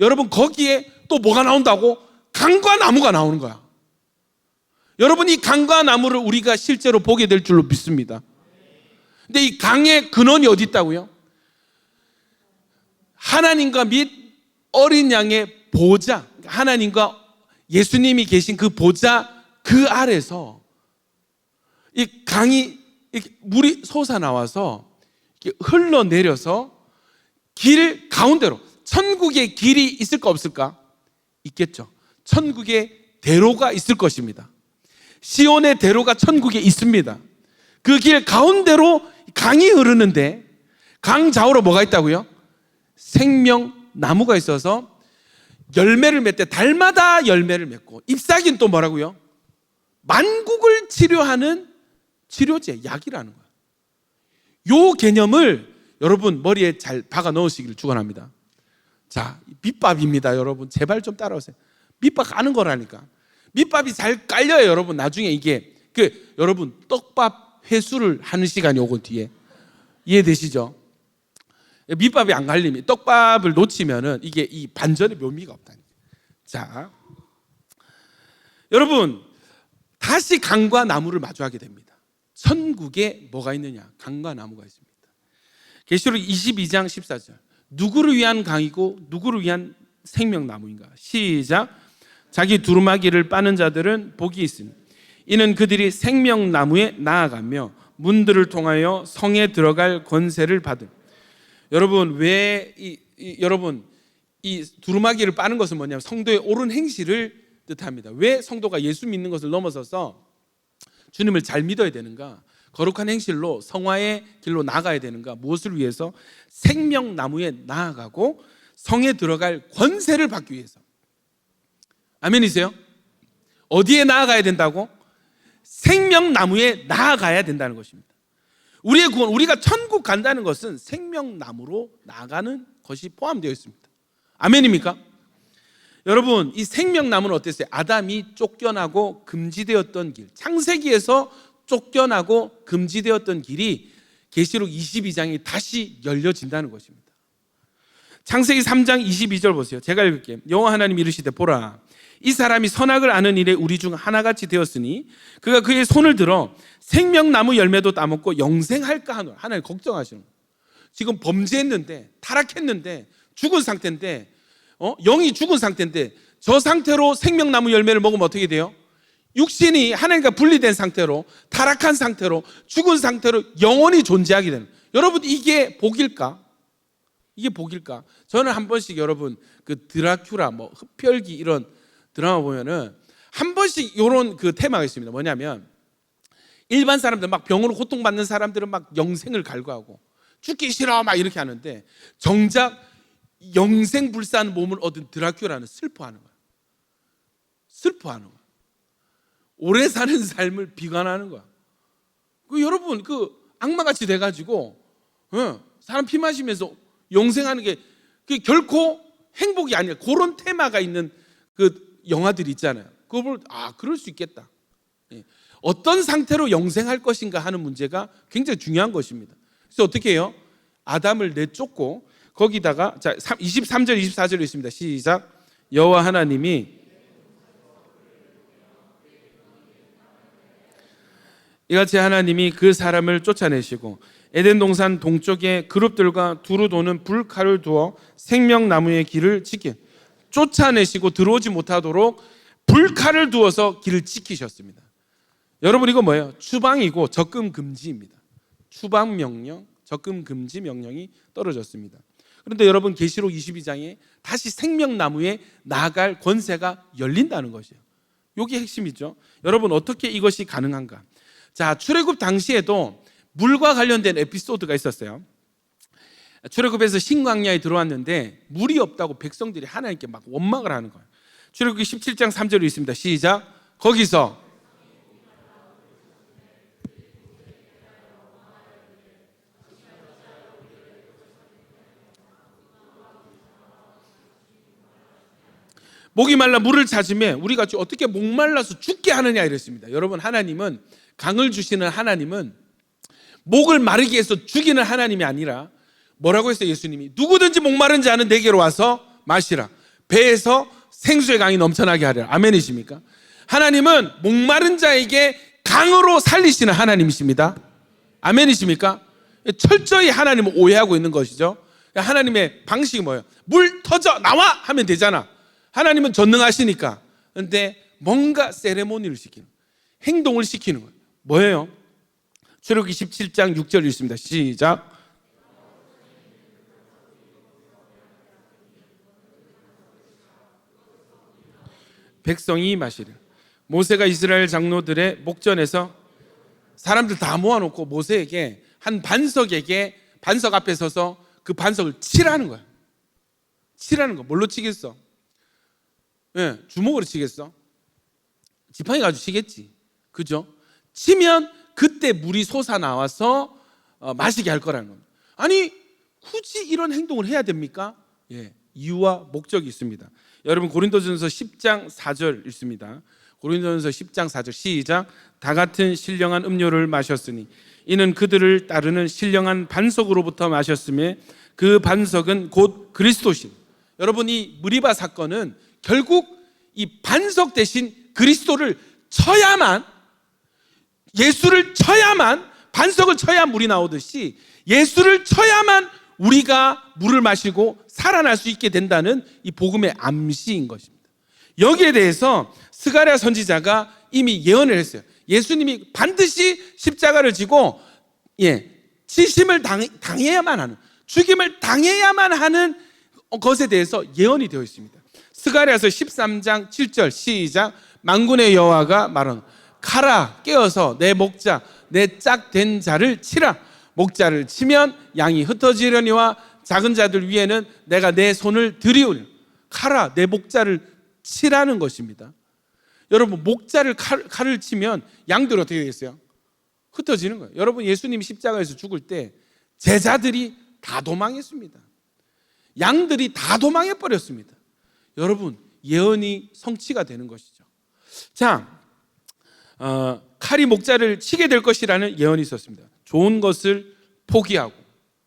여러분 거기에 또 뭐가 나온다고? 강과 나무가 나오는 거야. 여러분 이 강과 나무를 우리가 실제로 보게 될 줄로 믿습니다. 근데 이 강의 근원이 어디 있다고요? 하나님과 및 어린 양의 보좌, 하나님과 예수님이 계신 그 보좌 그 아래서 이 강이 물이 솟아나와서 흘러내려서 길 가운데로, 천국의 길이 있을까 없을까? 있겠죠. 천국의 대로가 있을 것입니다. 시온의 대로가 천국에 있습니다. 그 길 가운데로 강이 흐르는데, 강 좌우로 뭐가 있다고요? 생명나무가 있어서 열매를 맺대. 달마다 열매를 맺고, 잎사귀는 또 뭐라고요? 만국을 치료하는 치료제, 약이라는 거예요. 요 개념을 여러분 머리에 잘 박아 넣으시기를 축원합니다. 자, 밑밥입니다. 여러분 제발 좀 따라오세요. 밑밥 까는 거라니까. 밑밥이 잘 깔려요. 여러분 나중에 이게 여러분 떡밥 회수를 하는 시간이 오고 뒤에 이해되시죠? 밑밥이 안 갈리면, 떡밥을 놓치면은 이게 이 반전의 묘미가 없다니까. 자, 여러분 다시 강과 나무를 마주하게 됩니다. 천국에 뭐가 있느냐? 강과 나무가 있습니다. 계시록 22장 14절. 누구를 위한 강이고 누구를 위한 생명나무인가? 시작. 자기 두루마기를 빠는 자들은 복이 있으니 이는 그들이 생명나무에 나아가며 문들을 통하여 성에 들어갈 권세를 받은. 여러분 여러분 이 두루마기를 빠는 것은 뭐냐면 성도의 옳은 행실을 뜻합니다. 왜 성도가 예수 믿는 것을 넘어서서 주님을 잘 믿어야 되는가? 거룩한 행실로 성화의 길로 나가야 되는가? 무엇을 위해서? 생명나무에 나아가고 성에 들어갈 권세를 받기 위해서. 아멘이세요? 어디에 나아가야 된다고? 생명나무에 나아가야 된다는 것입니다. 우리의 구원, 우리가 천국 간다는 것은 생명나무로 나아가는 것이 포함되어 있습니다. 아멘입니까? 여러분 이 생명나무는 어땠어요? 아담이 쫓겨나고 금지되었던 길, 창세기에서 쫓겨나고 금지되었던 길이 계시록 22장이 다시 열려진다는 것입니다. 창세기 3장 22절 보세요. 제가 읽을게요. 여호와 하나님이 이르시되 보라, 이 사람이 선악을 아는 일에 우리 중 하나같이 되었으니 그가 그의 손을 들어 생명나무 열매도 따먹고 영생할까 하노라. 하나님 걱정하시는 거예요. 지금 범죄했는데, 타락했는데, 죽은 상태인데, 영이 죽은 상태인데 저 상태로 생명나무 열매를 먹으면 어떻게 돼요? 육신이 하나님과 분리된 상태로, 타락한 상태로, 죽은 상태로 영원히 존재하게 되는. 여러분 이게 복일까? 이게 복일까? 저는 한 번씩 여러분 그 드라큘라, 흡혈귀 이런 드라마 보면은 한 번씩 이런 그 테마가 있습니다. 뭐냐면 일반 사람들, 막 병으로 고통받는 사람들은 막 영생을 갈구하고 죽기 싫어 막 이렇게 하는데, 정작 영생불사한 몸을 얻은 드라큘라는 슬퍼하는 거야. 슬퍼하는 거야. 오래 사는 삶을 비관하는 거야. 여러분 악마같이 돼가지고 사람 피 마시면서 영생하는 게 그게 결코 행복이 아니야. 그런 테마가 있는 그 영화들이 있잖아요. 그걸 보면 그럴 수 있겠다. 어떤 상태로 영생할 것인가 하는 문제가 굉장히 중요한 것입니다. 그래서 어떻게 해요? 아담을 내쫓고 거기다가, 자 23절 24절 있습니다. 시작. 여호와 하나님이 이같이 하나님이 그 사람을 쫓아내시고 에덴 동산 동쪽에 그룹들과 두루 도는 불칼을 두어 생명나무의 길을 쫓아내시고 들어오지 못하도록 불칼을 두어서 길을 지키셨습니다. 여러분 이거 뭐예요? 추방이고 접근 금지입니다. 추방 명령, 접근 금지 명령이 떨어졌습니다. 그런데 여러분 계시록 22장에 다시 생명나무에 나아갈 권세가 열린다는 것이에요. 이게 핵심이죠. 여러분 어떻게 이것이 가능한가? 자, 출애굽 당시에도 물과 관련된 에피소드가 있었어요. 출애굽에서 신광야에 들어왔는데 물이 없다고 백성들이 하나님께 막 원망을 하는 거예요. 출애굽기 17장 3절에 있습니다. 시작. 거기서 목이 말라 물을 찾으면 우리가 어떻게 목말라서 죽게 하느냐 이랬습니다. 여러분, 하나님은, 강을 주시는 하나님은 목을 마르게 해서 죽이는 하나님이 아니라 뭐라고 했어요? 예수님이 누구든지 목마른 자는 내게로 와서 마시라. 배에서 생수의 강이 넘쳐나게 하리라. 아멘이십니까? 하나님은 목마른 자에게 강으로 살리시는 하나님이십니다. 아멘이십니까? 철저히 하나님을 오해하고 있는 것이죠. 하나님의 방식이 뭐예요? 물 터져 나와 하면 되잖아. 하나님은 전능하시니까. 그런데 뭔가 세레모니를 시키는, 행동을 시키는 거예요. 뭐예요? 출애굽기 17장 6절 읽습니다. 시작. 백성이 마시려. 모세가 이스라엘 장로들의 목전에서 사람들 다 모아놓고 모세에게 한 반석 앞에 서서 그 반석을 치라는 거야. 치라는 거. 뭘로 치겠어? 네, 주먹으로 치겠어? 지팡이 가지고 치겠지. 그죠? 치면 그때 물이 솟아나와서 마시게 할 거라는 겁니다. 아니, 굳이 이런 행동을 해야 됩니까? 예, 이유와 목적이 있습니다. 여러분, 고린도전서 10장 4절 읽습니다. 고린도전서 10장 4절 시작. 다 같은 신령한 음료를 마셨으니 이는 그들을 따르는 신령한 반석으로부터 마셨으며 그 반석은 곧 그리스도신. 여러분, 이 무리바 사건은 결국 이 반석 대신 그리스도를 쳐야만, 예수를 쳐야만, 반석을 쳐야 물이 나오듯이 예수를 쳐야만 우리가 물을 마시고 살아날 수 있게 된다는 이 복음의 암시인 것입니다. 여기에 대해서 스가랴 선지자가 이미 예언을 했어요. 예수님이 반드시 십자가를 지고 치심을 당해야만 하는, 죽임을 당해야만 하는 것에 대해서 예언이 되어 있습니다. 스가랴서 13장 7절 시작. 만군의 여호와가 말하노 가라, 깨어서 내 목자, 내 짝된 자를 치라. 목자를 치면 양이 흩어지려니와 작은 자들 위에는 내가 내 손을 들이우려. 가라, 내 목자를 치라는 것입니다. 여러분, 목자를 칼을 치면 양들이 어떻게 되겠어요? 흩어지는 거예요. 여러분, 예수님이 십자가에서 죽을 때 제자들이 다 도망했습니다. 양들이 다 도망해 버렸습니다. 여러분, 예언이 성취가 되는 것이죠. 자, 칼이 목자를 치게 될 것이라는 예언이 있었습니다. 좋은 것을 포기하고,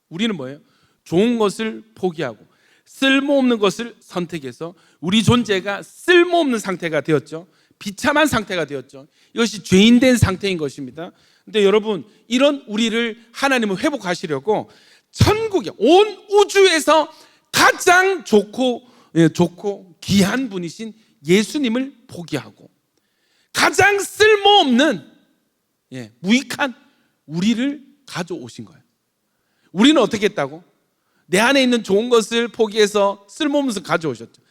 우리는 뭐예요? 좋은 것을 포기하고 쓸모없는 것을 선택해서 우리 존재가 쓸모없는 상태가 되었죠. 비참한 상태가 되었죠. 이것이 죄인된 상태인 것입니다. 근데 여러분, 이런 우리를 하나님은 회복하시려고 천국에, 온 우주에서 가장 좋고 귀한 분이신 예수님을 포기하고 가장 쓸모없는 무익한 우리를 가져오신 거예요. 우리는 어떻게 했다고? 내 안에 있는 좋은 것을 포기해서 쓸모없는 것을 가져오셨죠.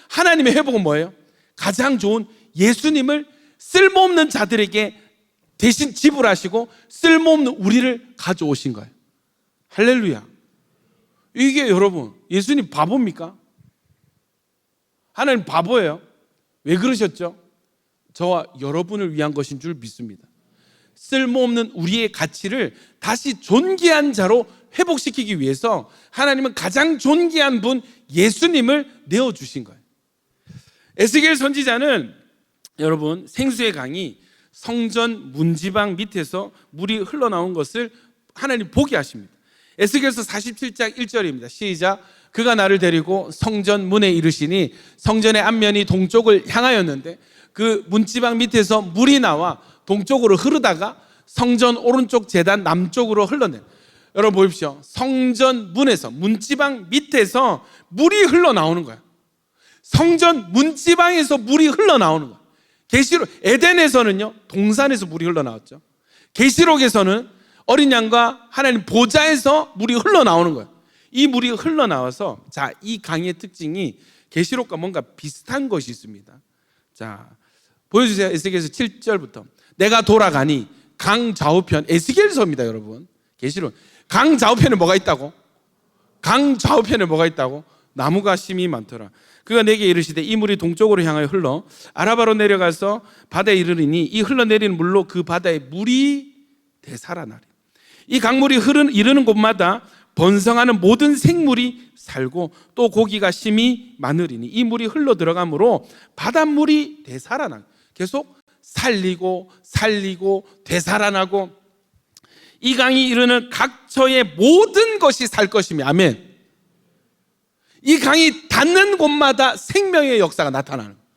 하나님의 회복은 뭐예요? 가장 좋은 예수님을 쓸모없는 자들에게 대신 지불하시고 쓸모없는 우리를 가져오신 거예요. 할렐루야. 이게 여러분, 예수님 바보입니까? 하나님 바보예요. 왜 그러셨죠? 저와 여러분을 위한 것인 줄 믿습니다. 쓸모없는 우리의 가치를 다시 존귀한 자로 회복시키기 위해서 하나님은 가장 존귀한 분 예수님을 내어주신 거예요. 에스겔 선지자는 여러분, 생수의 강이 성전 문지방 밑에서 물이 흘러나온 것을 하나님 보게 하십니다. 에스겔서 47장 1절입니다. 시작. 그가 나를 데리고 성전 문에 이르시니 성전의 앞면이 동쪽을 향하였는데 그 문지방 밑에서 물이 나와 동쪽으로 흐르다가 성전 오른쪽 제단 남쪽으로 흘러내. 여러분 보십시오. 성전 문에서, 문지방 밑에서 물이 흘러나오는 거야. 성전 문지방에서 물이 흘러나오는 거야. 계시록, 에덴에서는요, 동산에서 물이 흘러나왔죠. 계시록에서는 어린 양과 하나님 보좌에서 물이 흘러나오는 거예요. 이 물이 흘러나와서, 자, 이 강의 특징이 계시록과 뭔가 비슷한 것이 있습니다. 자, 보여주세요. 에스겔서 7절부터. 내가 돌아가니 강 좌우편, 에스겔서입니다, 여러분. 계시록. 강 좌우편에 뭐가 있다고? 강 좌우편에 뭐가 있다고? 나무가 심이 많더라. 그가 내게 이르시되 이 물이 동쪽으로 향하여 흘러 아라바로 내려가서 바다에 이르리니 이 흘러내리는 물로 그 바다에 물이 되살아나리. 이 강물이 이르는 곳마다 번성하는 모든 생물이 살고 또 고기가 심이 많으리니 이 물이 흘러 들어가므로 바닷물이 되살아나. 계속 살리고 되살아나고 이 강이 이르는 각처의 모든 것이 살 것이며 아멘. 이 강이 닿는 곳마다 생명의 역사가 나타나는 거예요.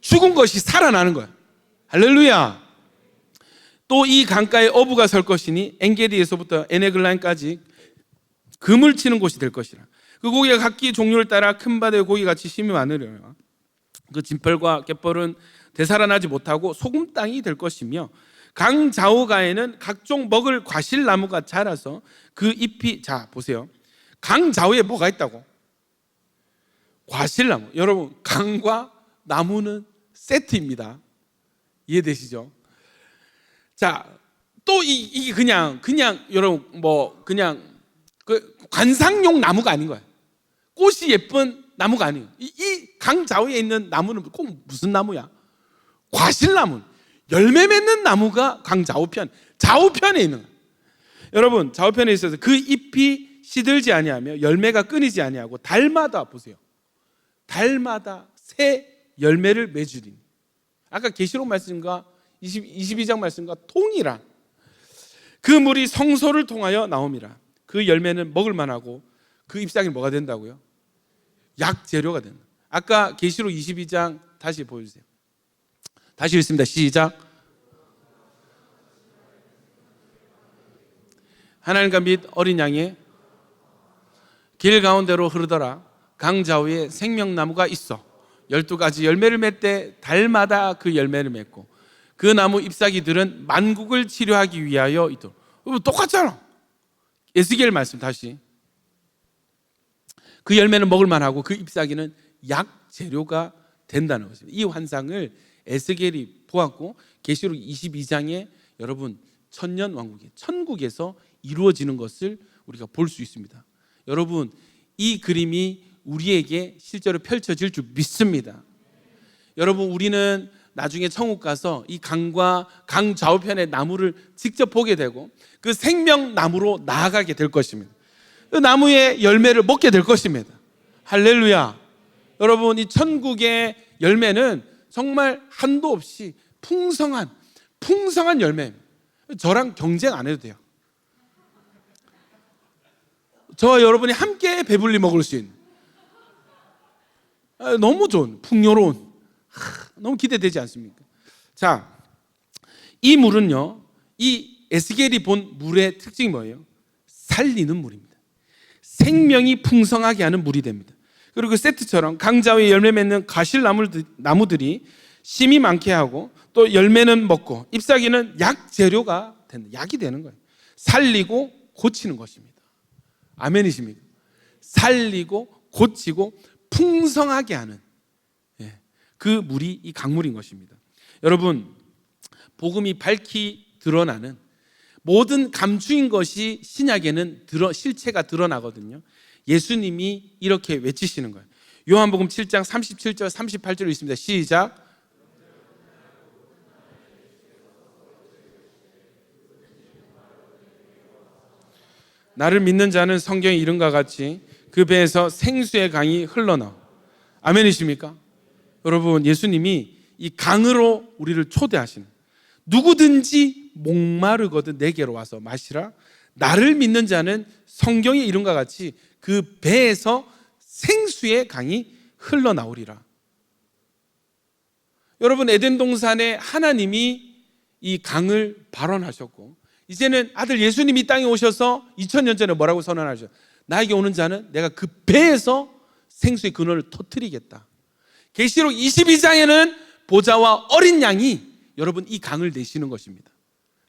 죽은 것이 살아나는 거예요. 할렐루야. 또 이 강가에 어부가 설 것이니 엔게디에서부터 에네글라인까지 금을 치는 곳이 될 것이라. 그 고기가 각기 종류를 따라 큰 바다의 고기같이 심이 많으리라. 그 진펄과 갯벌은 되살아나지 못하고 소금 땅이 될 것이며 강 좌우가에는 각종 먹을 과실나무가 자라서 그 잎이, 자 보세요, 강 좌우에 뭐가 있다고? 과실나무. 여러분, 강과 나무는 세트입니다. 이해되시죠? 자, 또 이게 그냥 여러분 그냥 그 관상용 나무가 아닌 거예요. 꽃이 예쁜 나무가 아니에요. 이 강 좌우에 있는 나무는 꼭 무슨 나무야? 과실나무. 열매 맺는 나무가 강 좌우편에 있는 거예요. 여러분, 좌우편에 있어서 그 잎이 시들지 아니하며 열매가 끊이지 아니하고 달마다 보세요. 달마다 새 열매를 맺으리니. 아까 계시록 말씀과 22장 말씀과 통이라. 그 물이 성소를 통하여 나옴이라. 그 열매는 먹을 만하고 그 잎사귀는 뭐가 된다고요? 약 재료가 된다. 아까 계시록 22장 다시 보여주세요. 다시 읽습니다. 시작. 하나님과 및 어린 양의 길 가운데로 흐르더라. 강 좌우에 생명나무가 있어 12가지 열매를 맺되 달마다 그 열매를 맺고 그 나무 잎사귀들은 만국을 치료하기 위하여 있도록. 똑같잖아. 에스겔 말씀 다시. 그 열매는 먹을 만하고 그 잎사귀는 약 재료가 된다는 것입니다. 이 환상을 에스겔이 보았고 계시록 22장에 여러분 천년 왕국이 천국에서 이루어지는 것을 우리가 볼 수 있습니다. 여러분, 이 그림이 우리에게 실제로 펼쳐질 줄 믿습니다. 여러분, 우리는 나중에 천국 가서 이 강과 강 좌우편의 나무를 직접 보게 되고 그 생명나무로 나아가게 될 것입니다. 그 나무의 열매를 먹게 될 것입니다. 할렐루야. 여러분, 이 천국의 열매는 정말 한도 없이 풍성한 열매입니다. 저랑 경쟁 안 해도 돼요. 저와 여러분이 함께 배불리 먹을 수 있는 너무 좋은 풍요로운 너무 기대되지 않습니까? 자, 이 물은요, 이 에스겔이 본 물의 특징이 뭐예요? 살리는 물입니다. 생명이 풍성하게 하는 물이 됩니다. 그리고 그 세트처럼 강좌우에 열매 맺는 가실나무들이 심이 많게 하고 또 열매는 먹고 잎사귀는 약 재료가 되는, 약이 되는 거예요. 살리고 고치는 것입니다. 아멘이십니까? 살리고 고치고 풍성하게 하는 그 물이 이 강물인 것입니다. 여러분, 복음이 밝히 드러나는 모든 감추인 것이 신약에는 실체가 드러나거든요. 예수님이 이렇게 외치시는 거예요. 요한복음 7장 37절 38절 있습니다. 시작. 나를 믿는 자는 성경의 이름과 같이 그 배에서 생수의 강이 흘러나와. 아멘이십니까? 여러분, 예수님이 이 강으로 우리를 초대하시는, 누구든지 목마르거든 내게로 와서 마시라. 나를 믿는 자는 성경의 이름과 같이 그 배에서 생수의 강이 흘러나오리라. 여러분, 에덴 동산에 하나님이 이 강을 발원하셨고 이제는 아들 예수님이 이 땅에 오셔서 2000년 전에 뭐라고 선언하셨죠? 나에게 오는 자는 내가 그 배에서 생수의 근원을 터뜨리겠다. 계시록 22장에는 보좌와 어린 양이 여러분 이 강을 내시는 것입니다.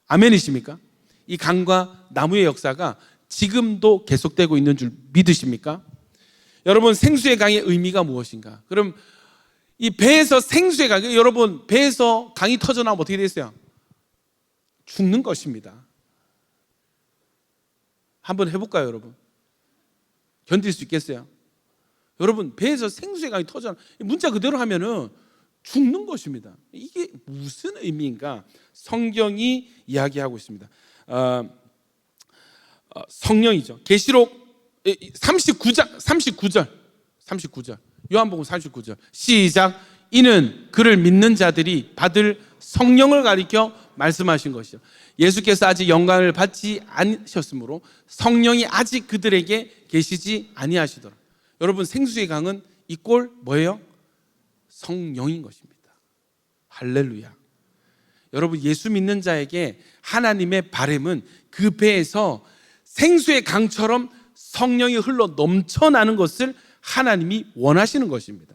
아멘이십니까? 이 강과 나무의 역사가 지금도 계속되고 있는 줄 믿으십니까? 여러분, 생수의 강의 의미가 무엇인가? 그럼 이 배에서 생수의 강, 여러분 배에서 강이 터져나오면 어떻게 됐어요? 죽는 것입니다. 한번 해볼까요, 여러분? 견딜 수 있겠어요? 여러분, 배에서 생수의 강이 터져, 문자 그대로 하면은 죽는 것입니다. 이게 무슨 의미인가? 성경이 이야기하고 있습니다. 성령이죠. 계시록 39절 요한복음 39절 시작. 이는 그를 믿는 자들이 받을 성령을 가리켜 말씀하신 것이요. 예수께서 아직 영광을 받지 않으셨으므로 성령이 아직 그들에게 계시지 아니하시더라. 여러분, 생수의 강은 이꼴 뭐예요? 성령인 것입니다. 할렐루야. 여러분, 예수 믿는 자에게 하나님의 바람은 그 배에서 생수의 강처럼 성령이 흘러 넘쳐나는 것을 하나님이 원하시는 것입니다.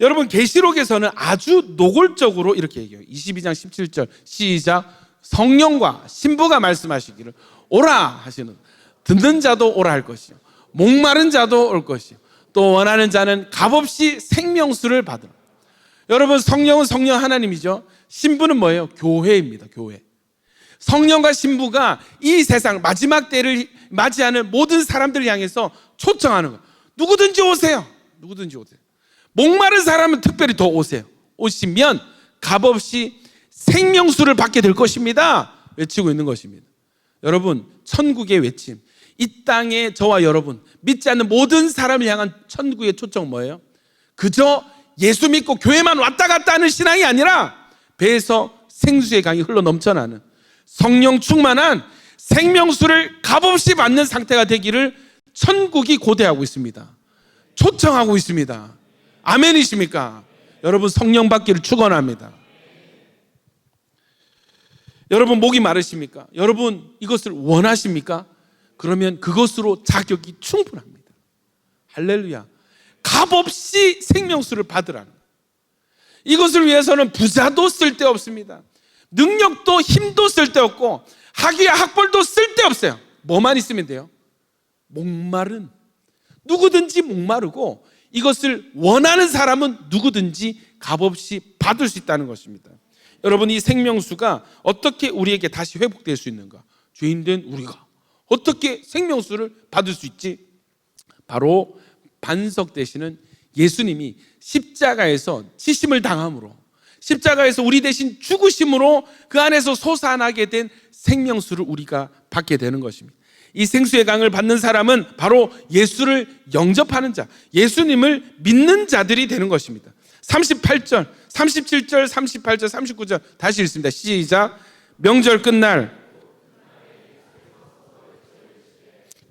여러분, 계시록에서는 아주 노골적으로 이렇게 얘기해요. 22장 17절 시작. 성령과 신부가 말씀하시기를 오라 하시는, 듣는 자도 오라 할 것이요, 목마른 자도 올 것이요, 또 원하는 자는 값없이 생명수를 받으라. 여러분, 성령은 성령 하나님이죠. 신부는 뭐예요? 교회입니다. 교회. 성령과 신부가 이 세상 마지막 때를 맞이하는 모든 사람들을 향해서 초청하는 거예요. 누구든지 오세요. 누구든지 오세요. 목마른 사람은 특별히 더 오세요. 오시면 값없이 생명수를 받게 될 것입니다. 외치고 있는 것입니다. 여러분, 천국의 외침, 이 땅에 저와 여러분, 믿지 않는 모든 사람을 향한 천국의 초청은 뭐예요? 그저 예수 믿고 교회만 왔다 갔다 하는 신앙이 아니라 배에서 생수의 강이 흘러 넘쳐나는 성령 충만한 생명수를 값없이 받는 상태가 되기를 천국이 고대하고 있습니다. 초청하고 있습니다. 아멘이십니까? 여러분, 성령 받기를 축원합니다. 여러분, 목이 마르십니까? 여러분, 이것을 원하십니까? 그러면 그것으로 자격이 충분합니다. 할렐루야. 값없이 생명수를 받으라는 거예요. 이것을 위해서는 부자도 쓸데없습니다. 능력도 힘도 쓸데없고 학위와 학벌도 쓸데없어요. 뭐만 있으면 돼요? 목마른, 누구든지 목마르고 이것을 원하는 사람은 누구든지 값없이 받을 수 있다는 것입니다. 여러분, 이 생명수가 어떻게 우리에게 다시 회복될 수 있는가? 죄인된 우리가 어떻게 생명수를 받을 수 있지? 바로 반석되시는 예수님이 십자가에서 치심을 당함으로, 십자가에서 우리 대신 죽으심으로 그 안에서 솟아나게 된 생명수를 우리가 받게 되는 것입니다. 이 생수의 강을 받는 사람은 바로 예수를 영접하는 자, 예수님을 믿는 자들이 되는 것입니다. 38절, 37절, 38절, 39절 다시 읽습니다. 시작. 명절 끝날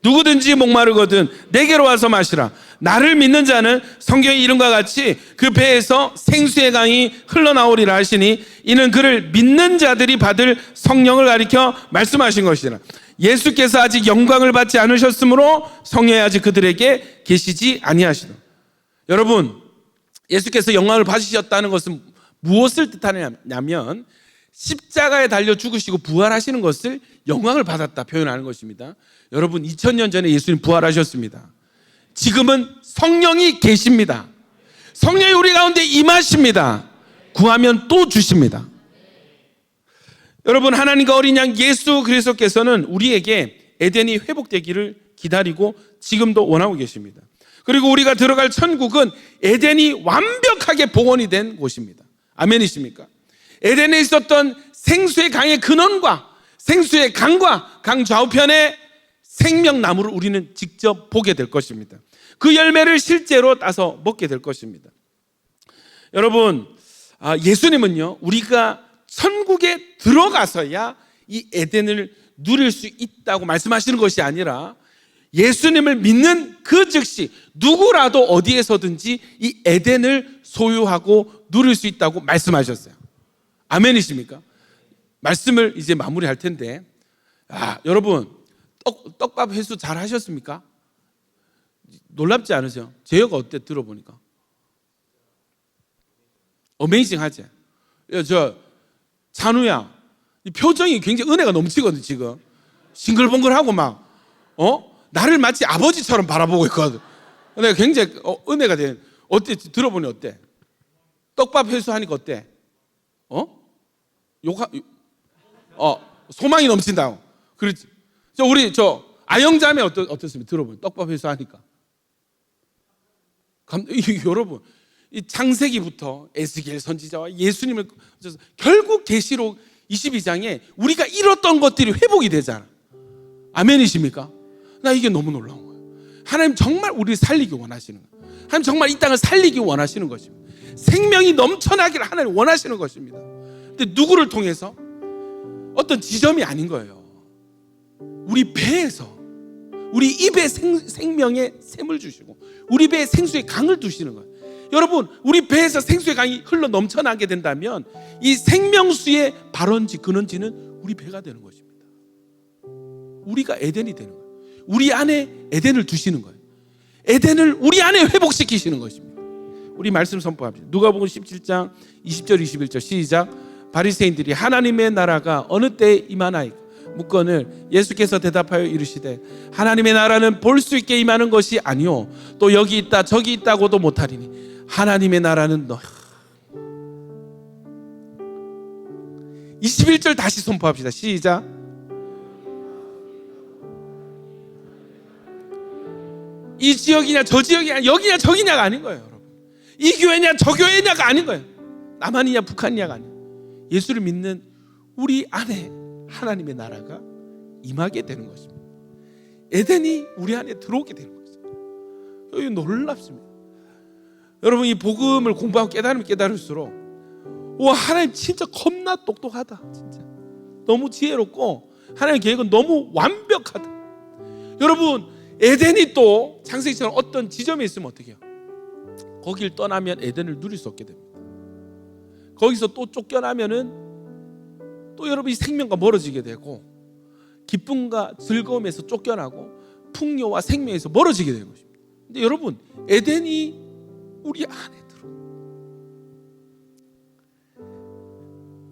누구든지 목마르거든 내게로 와서 마시라. 나를 믿는 자는 성경의 이름과 같이 그 배에서 생수의 강이 흘러나오리라 하시니 이는 그를 믿는 자들이 받을 성령을 가리켜 말씀하신 것이라. 예수께서 아직 영광을 받지 않으셨으므로 성령이 아직 그들에게 계시지 아니하시노라. 여러분, 예수께서 영광을 받으셨다는 것은 무엇을 뜻하냐면 십자가에 달려 죽으시고 부활하시는 것을 영광을 받았다 표현하는 것입니다. 여러분, 2000년 전에 예수님 부활하셨습니다. 지금은 성령이 계십니다. 성령이 우리 가운데 임하십니다. 구하면 또 주십니다. 여러분, 하나님과 어린 양 예수 그리스도께서는 우리에게 에덴이 회복되기를 기다리고 지금도 원하고 계십니다. 그리고 우리가 들어갈 천국은 에덴이 완벽하게 복원이 된 곳입니다. 아멘이십니까? 에덴에 있었던 생수의 강의 근원과 생수의 강과 강 좌우편에 생명나무를 우리는 직접 보게 될 것입니다. 그 열매를 실제로 따서 먹게 될 것입니다. 여러분, 예수님은요, 우리가 천국에 들어가서야 이 에덴을 누릴 수 있다고 말씀하시는 것이 아니라 예수님을 믿는 그 즉시 누구라도 어디에서든지 이 에덴을 소유하고 누릴 수 있다고 말씀하셨어요. 아멘이십니까? 말씀을 이제 마무리할 텐데, 여러분, 떡밥 회수 잘 하셨습니까? 놀랍지 않으세요? 제어가 어때? 들어보니까 어메이징하지? 저 찬우야, 이 표정이 굉장히 은혜가 넘치거든. 지금 싱글벙글하고 막 나를 마치 아버지처럼 바라보고 있거든. 내가 굉장히 은혜가 돼. 어때? 들어보니 어때? 떡밥 회수하니까 어때? 소망이 넘친다고. 그렇지. 우리 아영자매 어떻습니까? 들어보면 떡밥에서 하니까. 여러분, 이 창세기부터 에스겔 선지자와 예수님을 결국 계시록 22장에 우리가 잃었던 것들이 회복이 되잖아. 아멘이십니까? 나 이게 너무 놀라운 거예요. 하나님 정말 우리를 살리기 원하시는 거예요. 하나님 정말 이 땅을 살리기 원하시는 것입니다. 생명이 넘쳐나기를 하나님 원하시는 것입니다. 근데 누구를 통해서? 어떤 지점이 아닌 거예요. 우리 배에서, 우리 입에 생명의 샘을 주시고 우리 배에 생수의 강을 두시는 거예요. 여러분, 우리 배에서 생수의 강이 흘러 넘쳐나게 된다면 이 생명수의 발원지, 근원지는 우리 배가 되는 것입니다. 우리가 에덴이 되는 거예요. 우리 안에 에덴을 두시는 거예요. 에덴을 우리 안에 회복시키시는 것입니다. 우리 말씀 선포합시다. 누가복음 17장 20절 21절 시작. 바리새인들이 하나님의 나라가 어느 때에 임하나이까 묻거늘 예수께서 대답하여 이르시되 하나님의 나라는 볼 수 있게 임하는 것이 아니요 또 여기 있다 저기 있다고도 못하리니 하나님의 나라는 21절 다시 선포합시다. 시작. 이 지역이냐 저 지역이냐 여기냐 저기냐가 아닌 거예요. 여러분, 이 교회냐 저 교회냐가 아닌 거예요. 남한이냐 북한이냐가 아니에요. 예수를 믿는 우리 안에 하나님의 나라가 임하게 되는 것입니다. 에덴이 우리 안에 들어오게 되는 것입니다. 여기 놀랍습니다. 여러분, 이 복음을 공부하고 깨달으면 깨달을수록 와, 하나님 진짜 겁나 똑똑하다. 진짜 너무 지혜롭고 하나님의 계획은 너무 완벽하다. 여러분, 에덴이 또 창세기처럼 어떤 지점에 있으면 어떻게 해요? 거길 떠나면 에덴을 누릴 수 없게 됩니다. 거기서 또 쫓겨나면은 또 여러분이 생명과 멀어지게 되고 기쁨과 즐거움에서 쫓겨나고 풍요와 생명에서 멀어지게 되는 것입니다. 근데 여러분, 에덴이 우리 안에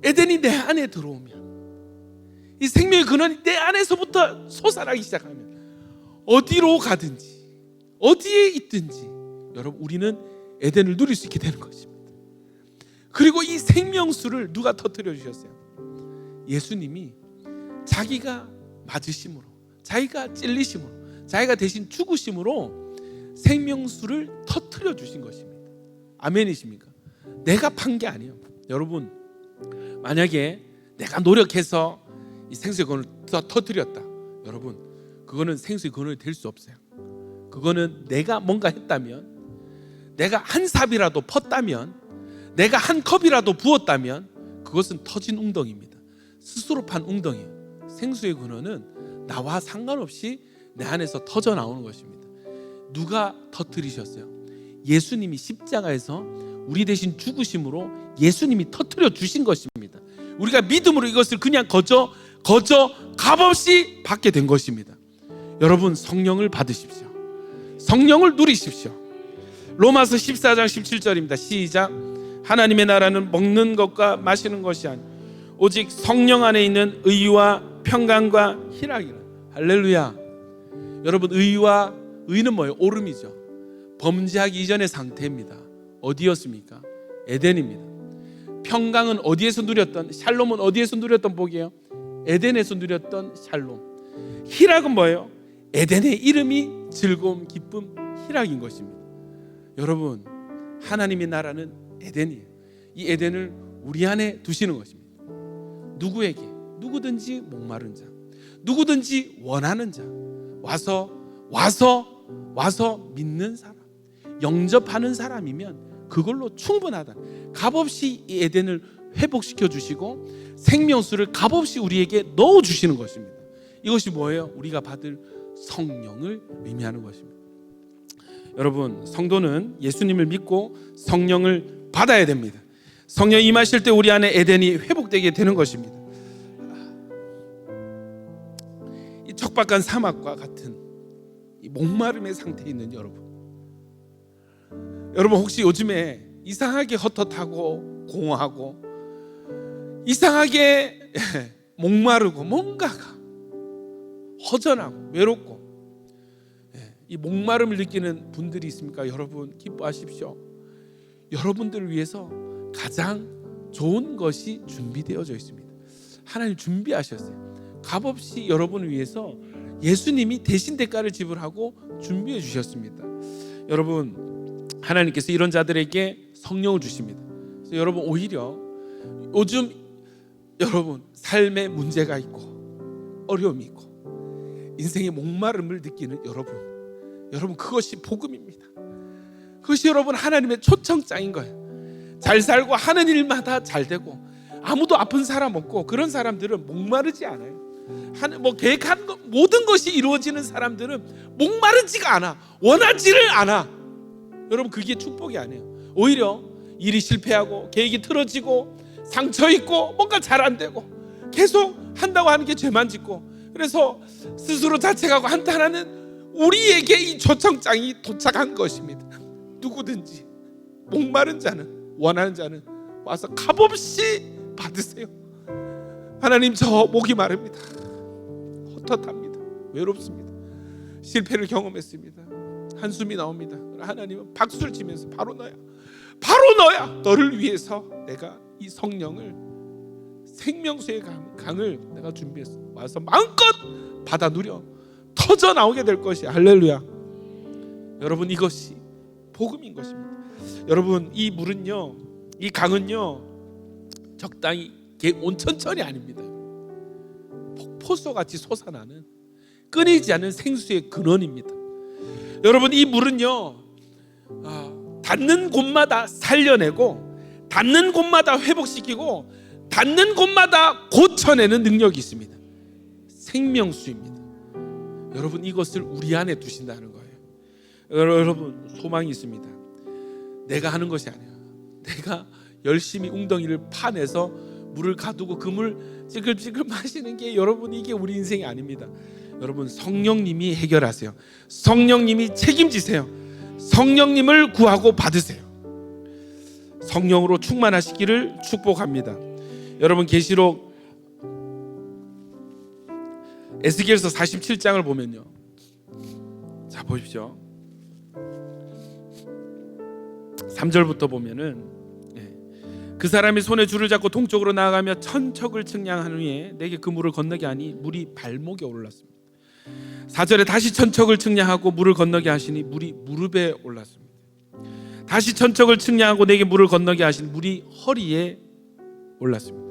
에덴이 내 안에 들어오면 이 생명의 근원이 내 안에서부터 솟아나기 시작하면 어디로 가든지 어디에 있든지 여러분, 우리는 에덴을 누릴 수 있게 되는 것입니다. 그리고 이 생명수를 누가 터뜨려 주셨어요? 예수님이 자기가 맞으심으로, 자기가 찔리심으로, 자기가 대신 죽으심으로 생명수를 터뜨려 주신 것입니다. 아멘이십니까? 내가 판 게 아니에요. 여러분, 만약에 내가 노력해서 이 생수의 근원을 터뜨렸다, 여러분, 그거는 생수의 근원이 될 수 없어요. 그거는 내가 뭔가 했다면, 내가 한 삽이라도 펐다면, 내가 한 컵이라도 부었다면 그것은 터진 웅덩이입니다. 스스로 판 웅덩이에요. 생수의 근원은 나와 상관없이 내 안에서 터져 나오는 것입니다. 누가 터뜨리셨어요? 예수님이 십자가에서 우리 대신 죽으심으로 예수님이 터뜨려 주신 것입니다. 우리가 믿음으로 이것을 그냥 거저 값없이 받게 된 것입니다. 여러분, 성령을 받으십시오. 성령을 누리십시오. 로마서 14장 17절입니다. 시작. 하나님의 나라는 먹는 것과 마시는 것이 아니오 오직 성령 안에 있는 의와 평강과 희락이라. 할렐루야. 여러분, 의는 뭐예요? 오름이죠. 범죄하기 이전의 상태입니다. 어디였습니까? 에덴입니다. 평강은 어디에서 누렸던, 샬롬은 어디에서 누렸던 복이에요? 에덴에서 누렸던 샬롬. 희락은 뭐예요? 에덴의 이름이 즐거움, 기쁨, 희락인 것입니다. 여러분, 하나님의 나라는 에덴이에요. 이 에덴을 우리 안에 두시는 것입니다. 누구에게? 누구든지 목마른 자, 누구든지 원하는 자, 와서 믿는 사람, 영접하는 사람이면 그걸로 충분하다. 값없이 이 에덴을 회복시켜 주시고 생명수를 값없이 우리에게 넣어 주시는 것입니다. 이것이 뭐예요? 우리가 받을 성령을 의미하는 것입니다. 여러분, 성도는 예수님을 믿고 성령을 받아야 됩니다. 성령이 임하실 때 우리 안에 에덴이 회복되게 되는 것입니다. 이 척박한 사막과 같은 이 목마름의 상태에 있는 여러분 혹시 요즘에 이상하게 헛헛하고 공허하고 이상하게 목마르고 뭔가가 허전하고 외롭고 이 목마름을 느끼는 분들이 있습니까? 여러분, 기뻐하십시오. 여러분들을 위해서 가장 좋은 것이 준비되어져 있습니다. 하나님 준비하셨어요. 값없이 여러분을 위해서 예수님이 대신 대가를 지불하고 준비해 주셨습니다. 여러분, 하나님께서 이런 자들에게 성령을 주십니다. 그래서 여러분, 오히려 요즘 여러분 삶에 문제가 있고 어려움이 있고 인생의 목마름을 느끼는 여러분, 그것이 복음입니다. 그것이 여러분 하나님의 초청장인 거예요. 잘 살고 하는 일마다 잘 되고 아무도 아픈 사람 없고 그런 사람들은 목마르지 않아요. 계획한 모든 것이 이루어지는 사람들은 목마르지가 않아, 원하지를 않아. 여러분, 그게 축복이 아니에요. 오히려 일이 실패하고 계획이 틀어지고 상처 있고 뭔가 잘 안 되고 계속 한다고 하는 게 죄만 짓고, 그래서 스스로 자책하고 한탄하는 우리에게 이 초청장이 도착한 것입니다. 누구든지 목마른 자는, 원하는 자는 와서 값없이 받으세요. 하나님, 저 목이 마릅니다. 헛헛합니다. 외롭습니다. 실패를 경험했습니다. 한숨이 나옵니다. 하나님은 박수를 치면서 바로 너야, 바로 너야. 너를 위해서 내가 이 성령을, 생명수의 강을 내가 준비했어. 와서 마음껏 받아 누려 터져 나오게 될 것이야. 할렐루야. 여러분, 이것이 복음인 것입니다. 여러분, 이 물은요, 이 강은요, 적당히 온천천이 아닙니다. 폭포수같이 솟아나는 끊이지 않는 생수의 근원입니다. 여러분, 이 물은요, 닿는 곳마다 살려내고 닿는 곳마다 회복시키고 닿는 곳마다 고쳐내는 능력이 있습니다. 생명수입니다. 여러분, 이것을 우리 안에 두신다는 거예요. 여러분, 소망이 있습니다. 내가 하는 것이 아니야. 내가 열심히 웅덩이를 파내서 물을 가두고 그 물 찌글찌글 마시는 게, 여러분, 이게 우리 인생이 아닙니다. 여러분, 성령님이 해결하세요. 성령님이 책임지세요. 성령님을 구하고 받으세요. 성령으로 충만하시기를 축복합니다. 여러분, 계시록 에스겔서 47장을 보면요, 자 보십시오. 3절부터 보면은, 그 사람이 손에 줄을 잡고 동쪽으로 나아가며 천척을 측량한 후에 내게 그 물을 건너게 하니 물이 발목에 올랐습니다. 4절에 다시 천척을 측량하고 물을 건너게 하시니 물이 무릎에 올랐습니다. 다시 천척을 측량하고 내게 물을 건너게 하시니 물이 허리에 올랐습니다.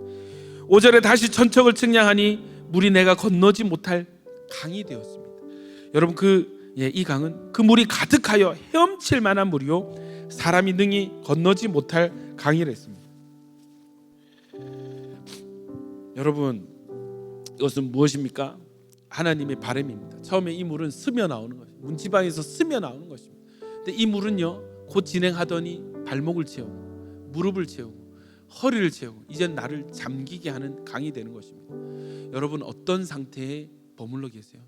5절에 다시 천척을 측량하니 물이 내가 건너지 못할 강이 되었습니다. 여러분, 이 강은 그 물이 가득하여 헤엄칠 만한 물이요 사람이 능히 건너지 못할 강이라 했습니다. 여러분, 이것은 무엇입니까? 하나님의 바람입니다. 처음에 이 물은 스며 나오는 것입니다. 문지방에서 스며 나오는 것입니다. 근데 이 물은요, 곧 진행하더니 발목을 채우고 무릎을 채우고 허리를 채우고 이젠 나를 잠기게 하는 강이 되는 것입니다. 여러분, 어떤 상태에 머물러 계세요?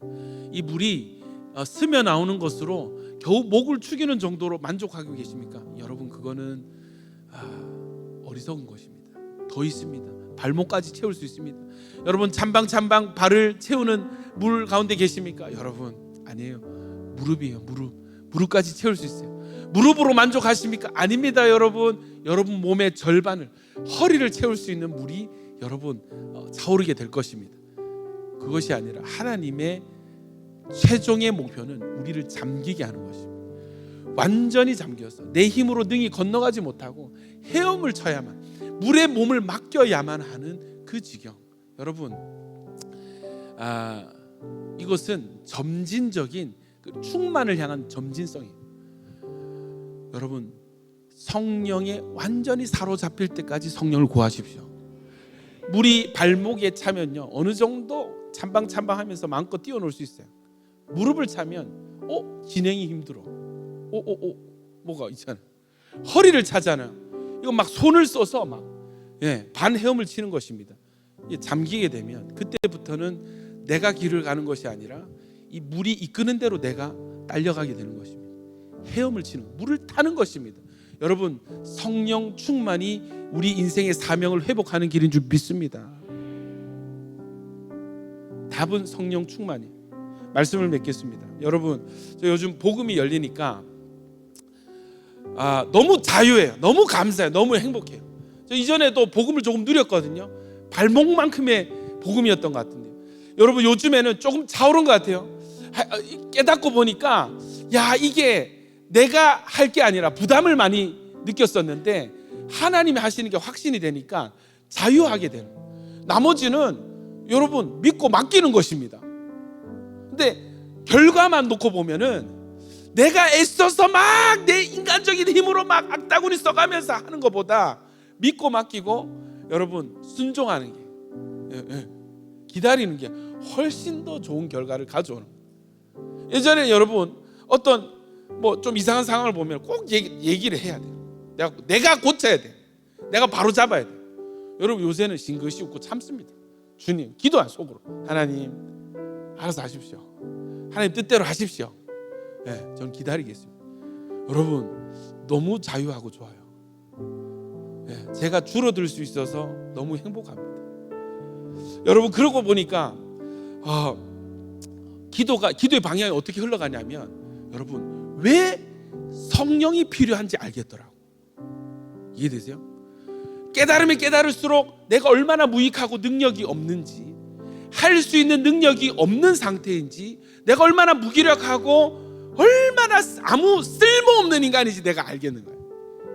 이 물이 스며 나오는 것으로 겨우 목을 축이는 정도로 만족하고 계십니까? 여러분, 그거는 어리석은 것입니다. 더 있습니다. 발목까지 채울 수 있습니다. 여러분, 찬방 발을 채우는 물 가운데 계십니까? 여러분, 아니에요. 무릎이에요. 무릎까지 채울 수 있어요. 무릎으로 만족하십니까? 아닙니다. 여러분 몸의 절반을, 허리를 채울 수 있는 물이 여러분 차오르게 될 것입니다. 그것이 아니라 하나님의 최종의 목표는 우리를 잠기게 하는 것입니다. 완전히 잠겨서 내 힘으로 능히 건너가지 못하고 헤엄을 쳐야만, 물에 몸을 맡겨야만 하는 그 지경. 여러분, 이것은 점진적인 충만을 향한 점진성이에요. 여러분, 성령에 완전히 사로잡힐 때까지 성령을 구하십시오. 물이 발목에 차면요, 어느 정도 찬방하면서 마음껏 뛰어놀 수 있어요. 무릎을 차면 진행이 힘들어. 뭐가 있잖아요. 허리를 차잖아요. 이거 막 손을 써서 반 헤엄을 치는 것입니다. 잠기게 되면 그때부터는 내가 길을 가는 것이 아니라 이 물이 이끄는 대로 내가 딸려가게 되는 것입니다. 헤엄을 치는, 물을 타는 것입니다. 여러분, 성령 충만이 우리 인생의 사명을 회복하는 길인 줄 믿습니다. 답은 성령 충만이. 말씀을 맺겠습니다. 여러분, 저 요즘 복음이 열리니까 너무 자유해요. 너무 감사해요. 너무 행복해요. 저 이전에도 복음을 조금 누렸거든요. 발목만큼의 복음이었던 것 같은데, 여러분 요즘에는 조금 차오른 것 같아요. 깨닫고 보니까 야, 이게 내가 할 게 아니라 부담을 많이 느꼈었는데 하나님이 하시는 게 확신이 되니까 자유하게 되는 거예요. 나머지는 여러분 믿고 맡기는 것입니다. 근데 결과만 놓고 보면은 내가 애써서 막 내 인간적인 힘으로 막 악다구니 써가면서 하는 것보다 믿고 맡기고 여러분 순종하는 게, 기다리는 게 훨씬 더 좋은 결과를 가져오는 거예요. 예전에 여러분 어떤 뭐 좀 이상한 상황을 보면 꼭 얘기를 해야 돼요. 내가 고쳐야 돼. 내가 바로 잡아야 돼. 여러분 요새는 싱긋이 웃고 참습니다. 주님 기도한 속으로 하나님 알아서 하십시오. 하나님 뜻대로 하십시오. 저는 기다리겠습니다. 여러분 너무 자유하고 좋아요. 제가 줄어들 수 있어서 너무 행복합니다. 여러분 그러고 보니까 기도의 방향이 어떻게 흘러가냐면 여러분 왜 성령이 필요한지 알겠더라고. 이해되세요? 깨달으면 깨달을수록 내가 얼마나 무익하고 능력이 없는지, 할 수 있는 능력이 없는 상태인지, 내가 얼마나 무기력하고 얼마나 아무 쓸모없는 인간인지 내가 알겠는 거예요.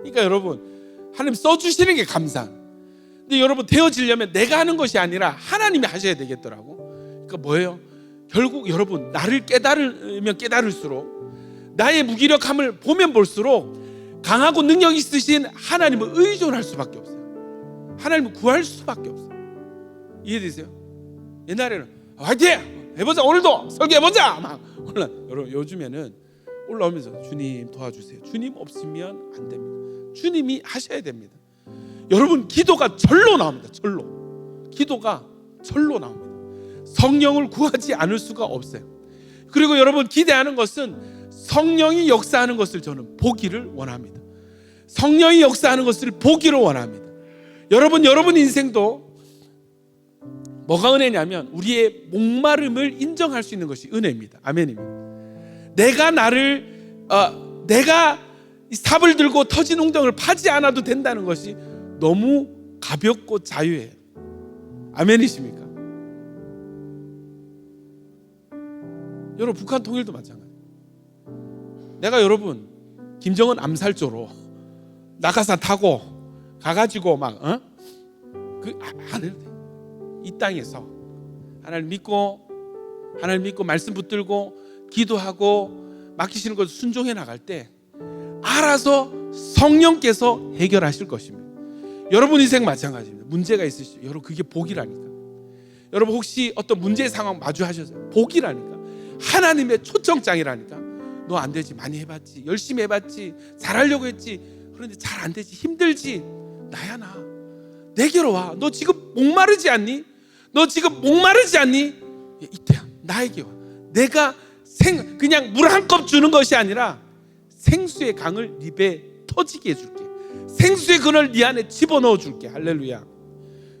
그러니까 여러분 하나님 써주시는 게 감사한. 근데 여러분 되어지려면 내가 하는 것이 아니라 하나님이 하셔야 되겠더라고. 그러니까 뭐예요? 결국 여러분 나를 깨달으면 깨달을수록, 나의 무기력함을 보면 볼수록 강하고 능력 있으신 하나님을 의존할 수밖에 없어요. 하나님을 구할 수밖에 없어요. 이해되세요? 옛날에는 화이팅! 해보자, 오늘도 설교해보자! 막 여러분 요즘에는 올라오면서 주님 도와주세요. 주님 없으면 안 됩니다. 주님이 하셔야 됩니다. 여러분 기도가 절로 나옵니다. 절로. 기도가 절로 나옵니다. 성령을 구하지 않을 수가 없어요. 그리고 여러분 기대하는 것은 성령이 역사하는 것을 저는 보기를 원합니다. 성령이 역사하는 것을 보기를 원합니다. 여러분 인생도 뭐가 은혜냐면 우리의 목마름을 인정할 수 있는 것이 은혜입니다. 아멘입니다. 내가 삽을 들고 터진 웅덩이를 파지 않아도 된다는 것이 너무 가볍고 자유해요. 아멘이십니까? 여러분 북한 통일도 마찬가지예요. 내가 여러분 김정은 암살조로 낙하산 타고 가가지고 막 안 해도 돼. 이 땅에서 하나님 믿고 말씀 붙들고 기도하고 맡기시는 것을 순종해 나갈 때 알아서 성령께서 해결하실 것입니다. 여러분 인생 마찬가지입니다. 문제가 있으시죠. 여러분 그게 복이라니까. 여러분 혹시 어떤 문제의 상황 마주하셨어요? 복이라니까. 하나님의 초청장이라니까. 너 안 되지, 많이 해봤지, 열심히 해봤지, 잘하려고 했지, 그런데 잘 안 되지, 힘들지. 나야 나. 내게로 와. 너 지금 목마르지 않니? 이때야 나에게 와. 내가 그냥 물 한 컵 주는 것이 아니라 생수의 강을 네 배에 터지게 해줄게. 생수의 근을 네 안에 집어넣어 줄게. 할렐루야.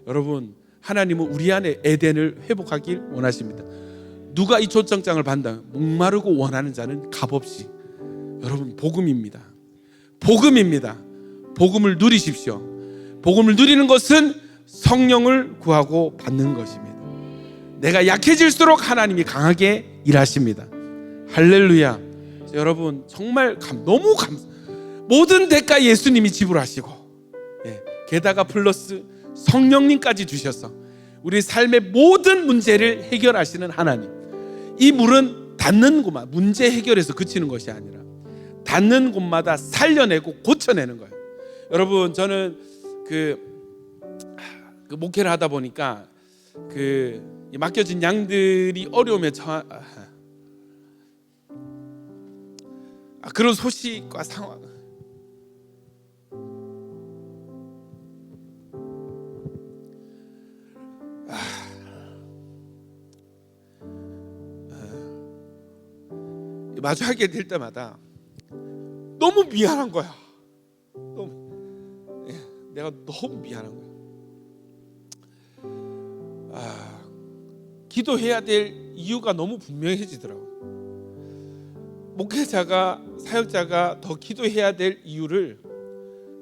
여러분 하나님은 우리 안에 에덴을 회복하길 원하십니다. 누가 이 초청장을 받는다? 목마르고 원하는 자는 값없이. 여러분 복음입니다. 복음을 누리십시오. 복음을 누리는 것은 성령을 구하고 받는 것입니다. 내가 약해질수록 하나님이 강하게 일하십니다. 할렐루야. 여러분 정말 너무 모든 대가 예수님이 지불하시고, 게다가 플러스 성령님까지 주셔서 우리 삶의 모든 문제를 해결하시는 하나님. 이 물은 닿는 곳마다 문제 해결에서 그치는 것이 아니라 닿는 곳마다 살려내고 고쳐내는 거예요. 여러분 저는 그 목회를 하다 보니까 맡겨진 양들이 어려움에 그런 소식과 상황, 마주하게 될 때마다 너무 미안한 거야. 내가 너무 미안한 거야. 기도해야 될 이유가 너무 분명해지더라고. 목회자가, 사역자가 더 기도해야 될 이유를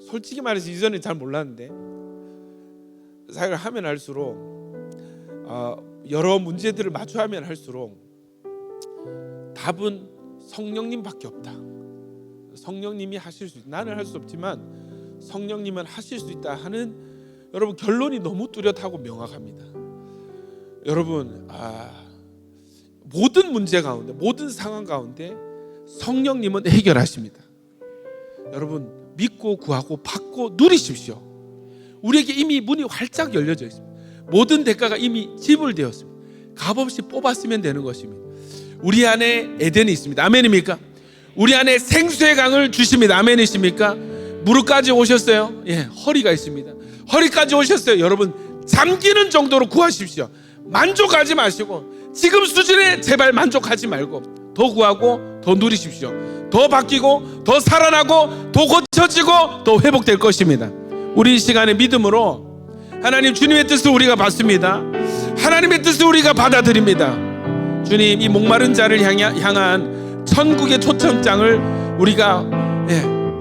솔직히 말해서 이전에 잘 몰랐는데 사역을 하면 할수록 여러 문제들을 마주하면 할수록 답은 성령님밖에 없다. 성령님이 하실 수 있다. 나는 할 수 없지만 성령님은 하실 수 있다 하는 여러분 결론이 너무 뚜렷하고 명확합니다. 여러분 모든 문제 가운데 모든 상황 가운데 성령님은 해결하십니다. 여러분 믿고 구하고 받고 누리십시오. 우리에게 이미 문이 활짝 열려져 있습니다. 모든 대가가 이미 지불되었습니다. 값없이 뽑았으면 되는 것입니다. 우리 안에 에덴이 있습니다. 아멘입니까? 우리 안에 생수의 강을 주십니다. 아멘이십니까? 무릎까지 오셨어요? 예, 허리가 있습니다. 허리까지 오셨어요. 여러분 잠기는 정도로 구하십시오. 만족하지 마시고 지금 수준에 제발 만족하지 말고 더 구하고 더 누리십시오. 더 바뀌고 더 살아나고 더 고쳐지고 더 회복될 것입니다. 우리 이 시간에 믿음으로 하나님 주님의 뜻을 우리가 받습니다. 하나님의 뜻을 우리가 받아들입니다. 주님 이 목마른 자를 향한 천국의 초청장을 우리가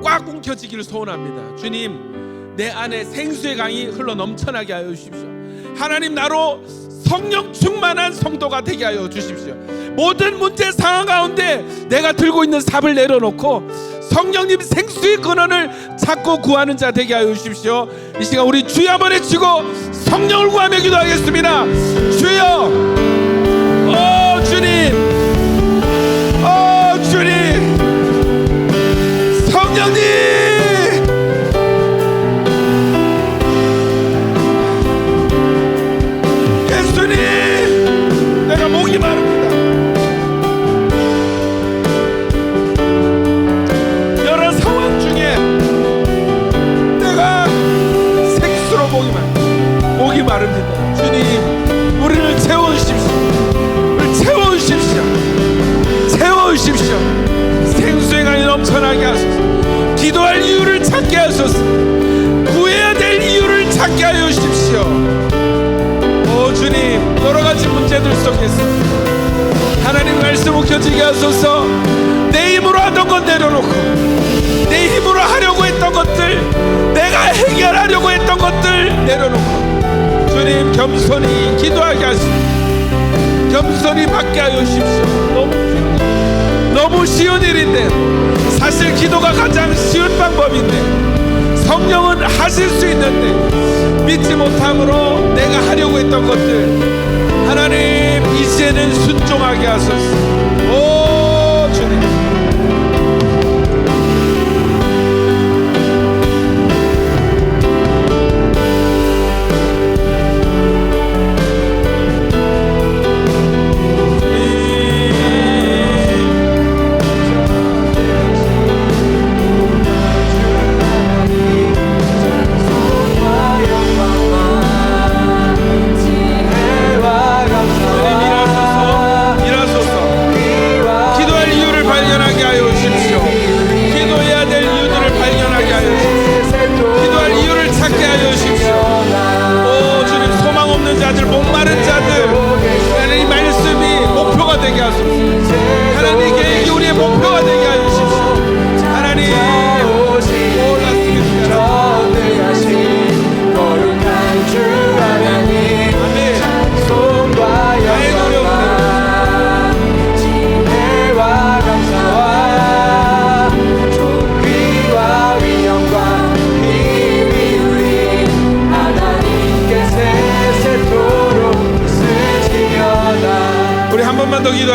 꽉 움켜쥐기를 소원합니다. 주님 내 안에 생수의 강이 흘러 넘쳐나게 하여 주십시오. 하나님 나로 성령 충만한 성도가 되게 하여 주십시오. 모든 문제 상황 가운데 내가 들고 있는 삽을 내려놓고 성령님 생수의 근원을 찾고 구하는 자 되게 하여 주십시오. 이 시간 우리 주여 한번 외치고 성령을 구하며 기도하겠습니다. 주여 주님 주님 성령님 예수님 내가 목이 마릅니다. 여러 상황 중에 내가 생수로 목이 마릅니다. 주님 우리를 채워주십시오. 채워주십시오. 생수의 강이 넘쳐나게 하소서. 기도할 이유를 찾게 하소서. 구해야 될 이유를 찾게 하여 주십시오. 오 주님 여러가지 문제들 속에서 하나님 말씀 묵혀지게 하소서. 내 힘으로 하던 것 내려놓고 내 힘으로 하려고 했던 것들 내가 해결하려고 했던 것들 내려놓고 주님 겸손히 기도하게 하시고 겸손히 받게 하여 주십시오. 너무 쉬운 일인데 사실 기도가 가장 쉬운 방법인데 성령은 하실 수 있는데 믿지 못함으로 내가 하려고 했던 것들 하나님 이제는 순종하게 하소서. 오 주님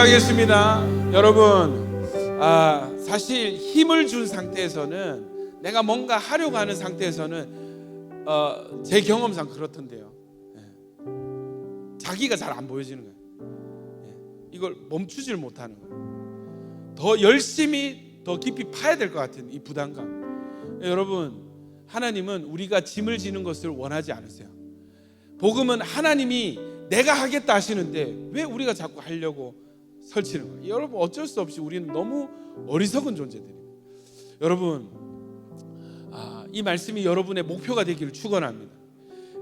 기도하겠습니다. 여러분 사실 힘을 준 상태에서는 내가 뭔가 하려고 하는 상태에서는 제 경험상 그렇던데요. 자기가 잘 안 보여지는 거예요. 이걸 멈추질 못하는 거예요. 더 열심히 더 깊이 파야 될 것 같은 이 부담감. 여러분 하나님은 우리가 짐을 지는 것을 원하지 않으세요. 복음은 하나님이 내가 하겠다 하시는데 왜 우리가 자꾸 하려고 설치는 거예요. 여러분 어쩔 수 없이 우리는 너무 어리석은 존재들입니다. 여러분 이 말씀이 여러분의 목표가 되기를 축원합니다.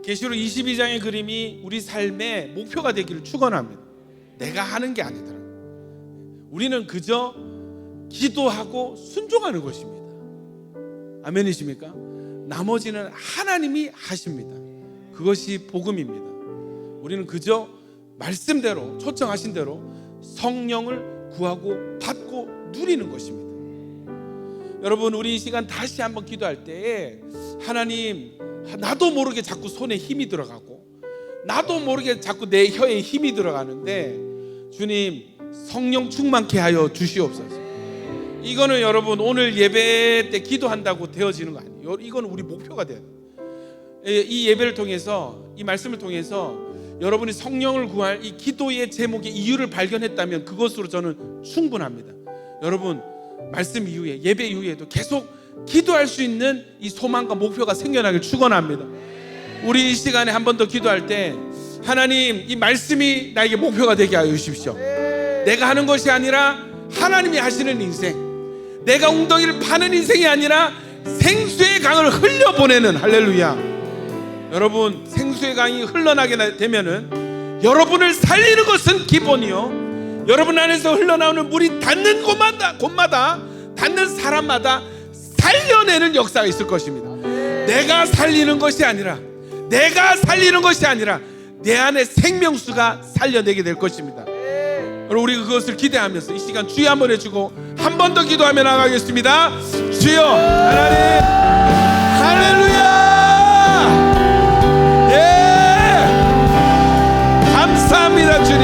계시록 22장의 그림이 우리 삶의 목표가 되기를 축원합니다. 내가 하는 게 아니더라고요. 우리는 그저 기도하고 순종하는 것입니다. 아멘이십니까? 나머지는 하나님이 하십니다. 그것이 복음입니다. 우리는 그저 말씀대로 초청하신 대로 성령을 구하고 받고 누리는 것입니다. 여러분, 우리 이 시간 다시 한번 기도할 때에 하나님, 나도 모르게 자꾸 손에 힘이 들어가고 나도 모르게 자꾸 내 혀에 힘이 들어가는데 주님 성령 충만케 하여 주시옵소서. 이거는 여러분 오늘 예배 때 기도한다고 되어지는 거 아니에요. 이거는 우리 목표가 돼요. 이 예배를 통해서, 이 말씀을 통해서 여러분이 성령을 구할 이 기도의 제목의 이유를 발견했다면 그것으로 저는 충분합니다. 여러분, 말씀 이후에, 예배 이후에도 계속 기도할 수 있는 이 소망과 목표가 생겨나길 축원합니다. 우리 이 시간에 한 번 더 기도할 때 하나님, 이 말씀이 나에게 목표가 되게 하여 주십시오. 내가 하는 것이 아니라 하나님이 하시는 인생, 내가 웅덩이를 파는 인생이 아니라 생수의 강을 흘려보내는, 할렐루야. 여러분, 생수의 강이 흘러나게 되면은 여러분을 살리는 것은 기본이요, 여러분 안에서 흘러나오는 물이 닿는 곳마다 닿는 사람마다 살려내는 역사가 있을 것입니다. 내가 살리는 것이 아니라 내 안에 생명수가 살려내게 될 것입니다. 여러분, 우리 그것을 기대하면서 이 시간 주여 한번 해주고 한 번 더 기도하며 나가겠습니다. 주여 하나님, 할렐루야, 감사합니다. 주님,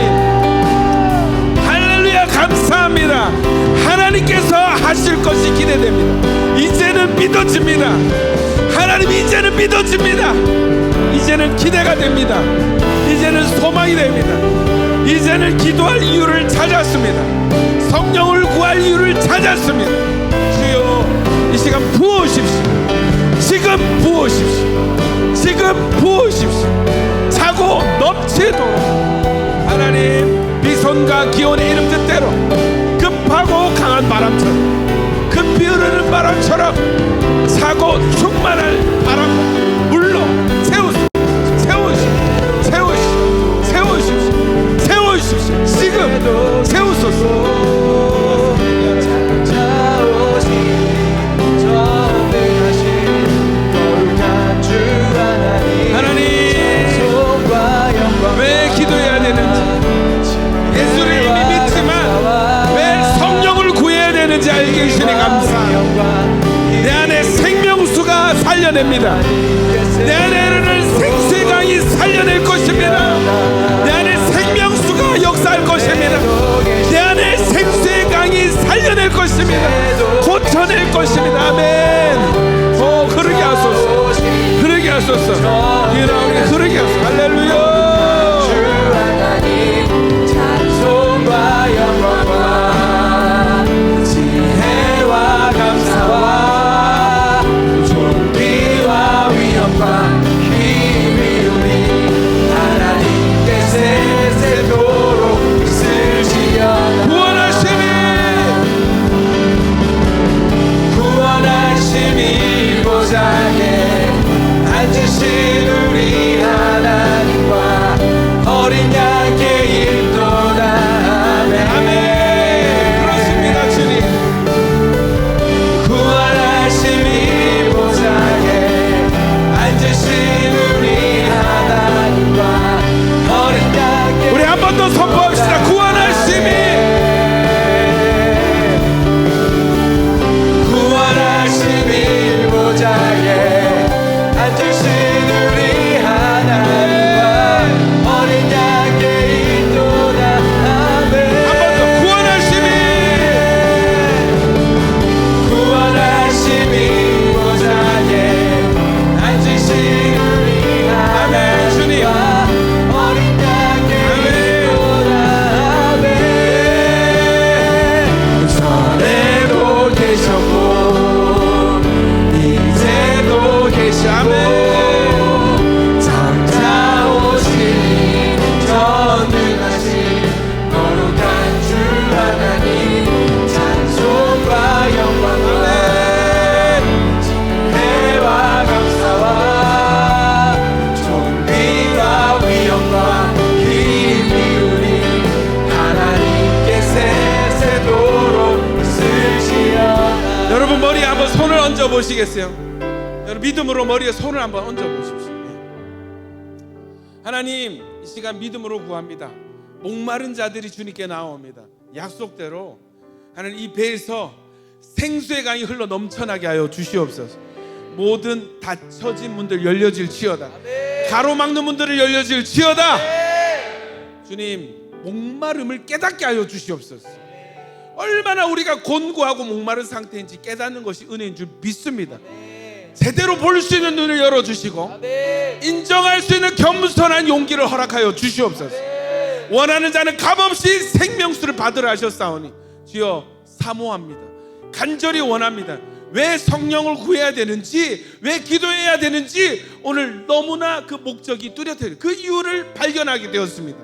할렐루야, 감사합니다. 하나님께서 하실 것이 기대됩니다. 이제는 믿어집니다. 하나님, 이제는 믿어집니다. 이제는 기대가 됩니다. 이제는 소망이 됩니다. 이제는 기도할 이유를 찾았습니다. 성령을 구할 이유를 찾았습니다. 주여, 이 시간 부어오십시오. 지금 부어오십시오. 지금 부어오십시오. 차고 넘치도록 하나님, 비손과 기온의 이름 뜻대로 급하고 강한 바람처럼, 급히 흐르는 바람처럼 차고 충만할 바람 물로 세우십시오. 지금 세우소서. 하나님, 왜 기도해야 되는지, 예수를 이미 믿지만 왜 성령을 구해야 되는지 알게 계시니 감사합니다. 내 안에 생명수가 살려냅니다. 내 안에 흐르는 생수의 강이 살려낼 것입니다. 내 안에 생명수가 역사할 것입니다. 내 안에 생수의 강이 살려낼 것입니다. 고쳐낼 것입니다. 아멘. 흐르게 하소서. 흐르게 하소서. 우리 흐르게 하소서. 할렐루야. 보시겠어요? 여러분, 믿음으로 머리에 손을 한번 얹어 보십시오. 하나님, 이 시간 믿음으로 구합니다. 목마른 자들이 주님께 나옵니다. 약속대로 하나님 이 배에서 생수의 강이 흘러 넘쳐나게 하여 주시옵소서. 모든 닫혀진 문들 열려질지어다. 가로막는 문들을 열려질지어다. 주님, 목마름을 깨닫게 하여 주시옵소서. 얼마나 우리가 곤고하고 목마른 상태인지 깨닫는 것이 은혜인 줄 믿습니다. 제대로 볼 수 있는 눈을 열어주시고 인정할 수 있는 겸손한 용기를 허락하여 주시옵소서. 원하는 자는 값없이 생명수를 받으라 하셨사오니 주여 사모합니다. 간절히 원합니다. 왜 성령을 구해야 되는지, 왜 기도해야 되는지 오늘 너무나 그 목적이 뚜렷해요. 그 이유를 발견하게 되었습니다.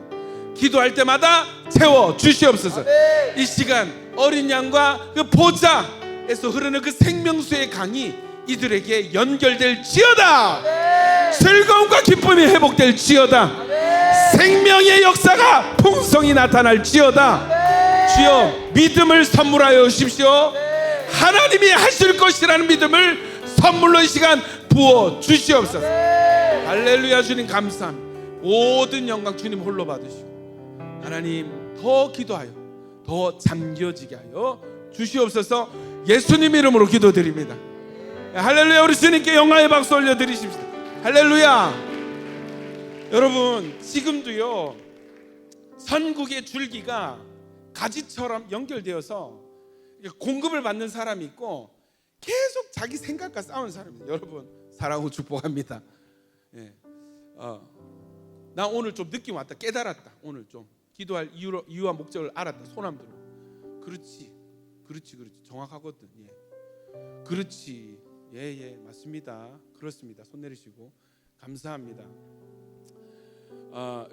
기도할 때마다 채워 주시옵소서. 이 시간 어린 양과 그 보좌에서 흐르는 그 생명수의 강이 이들에게 연결될지어다. 즐거움과 기쁨이 회복될지어다. 생명의 역사가 풍성히 나타날지어다. 주여 믿음을 선물하여 주십시오. 하나님이 하실 것이라는 믿음을 선물로 이 시간 부어 주시옵소서. 할렐루야. 주님 감사합니다. 모든 영광 주님 홀로 받으시고 하나님 더 기도하여 더 잠겨지게 하여 주시옵소서. 예수님 이름으로 기도드립니다. 할렐루야. 우리 주님께 영광의 박수 올려드리십시오. 할렐루야. 여러분 지금도요 선국의 줄기가 가지처럼 연결되어서 공급을 받는 사람이 있고 계속 자기 생각과 싸우는 사람입니다. 여러분 사랑하고 축복합니다. 예. 나 오늘 좀 느낌 왔다. 깨달았다. 오늘 좀 기도할 이유와 목적을 알았다. 소남 들어. 그렇지 정확하거든. 예. 그렇지. 예 맞습니다. 그렇습니다. 손 내리시고 감사합니다.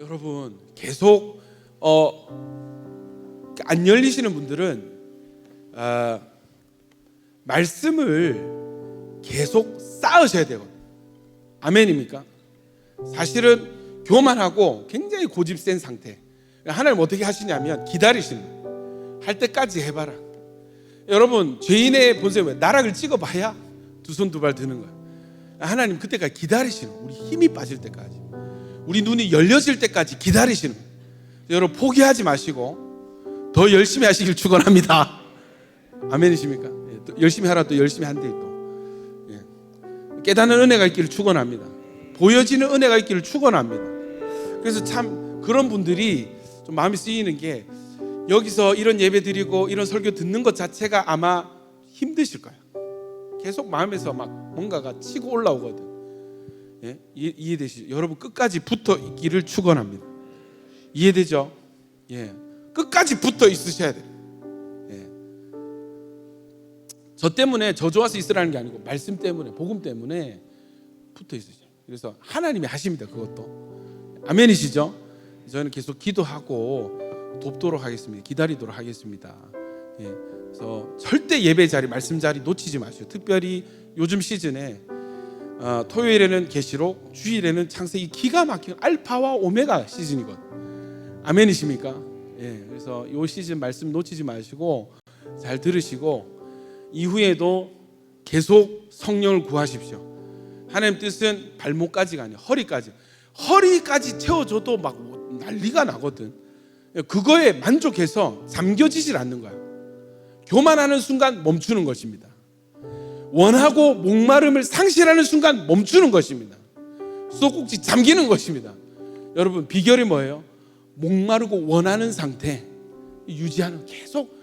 여러분 계속 안 열리시는 분들은 말씀을 계속 쌓으셔야 되거든요. 아멘입니까? 사실은 교만하고 굉장히 고집센 상태. 하나님 어떻게 하시냐면 기다리시는 거예요. 할 때까지 해봐라. 여러분 죄인의 본성이 뭐예요? 나락을 찍어봐야 두 손 두 발 드는 거예요. 하나님 그때까지 기다리시는 거예요. 우리 힘이 빠질 때까지, 우리 눈이 열려질 때까지 기다리시는 거예요. 여러분 포기하지 마시고 더 열심히 하시길 축원합니다. 아멘이십니까? 예, 또 열심히 하라. 또 열심히 한대 또. 예. 깨닫는 은혜가 있기를 축원합니다. 보여지는 은혜가 있기를 축원합니다. 그래서 참 그런 분들이 좀 마음이 쓰이는 게 여기서 이런 예배 드리고 이런 설교 듣는 것 자체가 아마 힘드실 거예요. 계속 마음에서 막 뭔가가 치고 올라오거든. 예? 이해되시죠? 여러분 끝까지 붙어 있기를 축원합니다. 이해되죠? 예. 끝까지 붙어 있으셔야 돼요. 예. 저 때문에 저 좋아서 있으라는 게 아니고 말씀 때문에, 복음 때문에 붙어 있으셔요. 그래서 하나님이 하십니다. 그것도. 아멘이시죠? 저는 계속 기도하고 돕도록 하겠습니다. 기다리도록 하겠습니다. 예. 그래서 절대 예배 자리, 말씀 자리 놓치지 마시고, 특별히 요즘 시즌에 토요일에는 계시록, 주일에는 창세기, 기가 막힌 알파와 오메가 시즌이거든요. 아멘이십니까? 예. 그래서 이 시즌 말씀 놓치지 마시고 잘 들으시고 이후에도 계속 성령을 구하십시오. 하나님 뜻은 발목까지가 아니에요. 허리까지 채워줘도 막 난리가 나거든. 그거에 만족해서 잠겨지질 않는 거야. 교만하는 순간 멈추는 것입니다. 원하고 목마름을 상실하는 순간 멈추는 것입니다. 수도꼭지 잠기는 것입니다. 여러분 비결이 뭐예요? 목마르고 원하는 상태 유지하는, 계속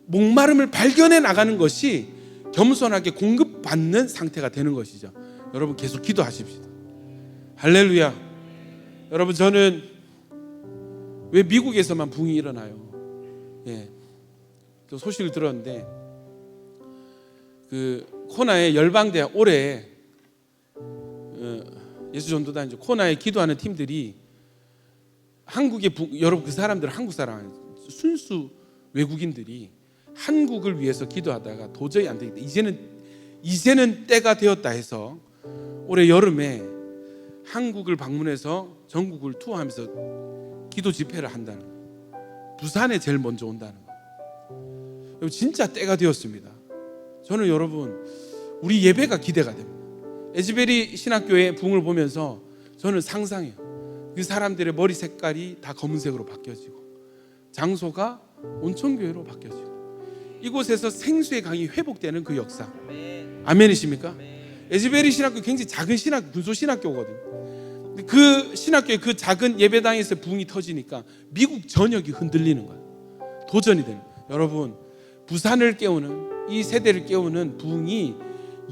목마름을 발견해 나가는 것이 겸손하게 공급받는 상태가 되는 것이죠. 여러분 계속 기도하십시오. 할렐루야. 여러분 저는 왜 미국에서만 부흥이 일어나요? 예, 또 소식을 들었는데 그 코나의 열방대학 올해 예수전도단 이제 코나에 기도하는 팀들이 한국의 여러분 그 사람들은 한국 사람 아니에요. 순수 외국인들이 한국을 위해서 기도하다가 도저히 안 되겠다. 이제는 때가 되었다 해서 올해 여름에 한국을 방문해서 전국을 투어하면서 기도 집회를 한다는 거예요. 부산에 제일 먼저 온다는 거예요. 진짜 때가 되었습니다. 저는 여러분 우리 예배가 기대가 됩니다. 에즈베리 신학교의 부흥을 보면서 저는 상상해요. 그 사람들의 머리 색깔이 다 검은색으로 바뀌어지고 장소가 온천교회로 바뀌어지고 이곳에서 생수의 강이 회복되는 그 역사. 아멘이십니까? 에즈베리 신학교 굉장히 작은 신학교, 군소 신학교거든요. 그 신학교의 그 작은 예배당에서 부흥이 터지니까 미국 전역이 흔들리는 거예요. 도전이 되는 거예요. 여러분, 부산을 깨우는, 이 세대를 깨우는 부흥이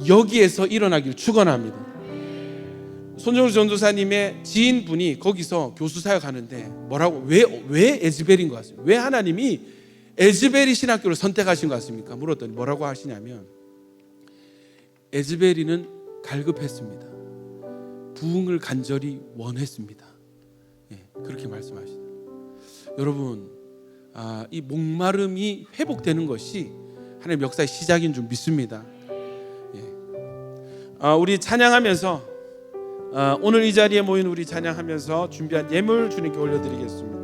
여기에서 일어나길 축원합니다. 손정우 전도사님의 지인분이 거기서 교수 사역하는데 뭐라고, 왜 에즈벨인 것 같습니까? 왜 하나님이 에즈베리 신학교를 선택하신 것 같습니까? 물었더니 뭐라고 하시냐면, 에즈베리는 갈급했습니다. 부흥을 간절히 원했습니다. 그렇게 말씀하시더라고요. 여러분, 이 목마름이 회복되는 것이 하나님의 역사의 시작인 줄 믿습니다. 우리 찬양하면서, 오늘 이 자리에 모인 우리 찬양하면서 준비한 예물 주님께 올려드리겠습니다.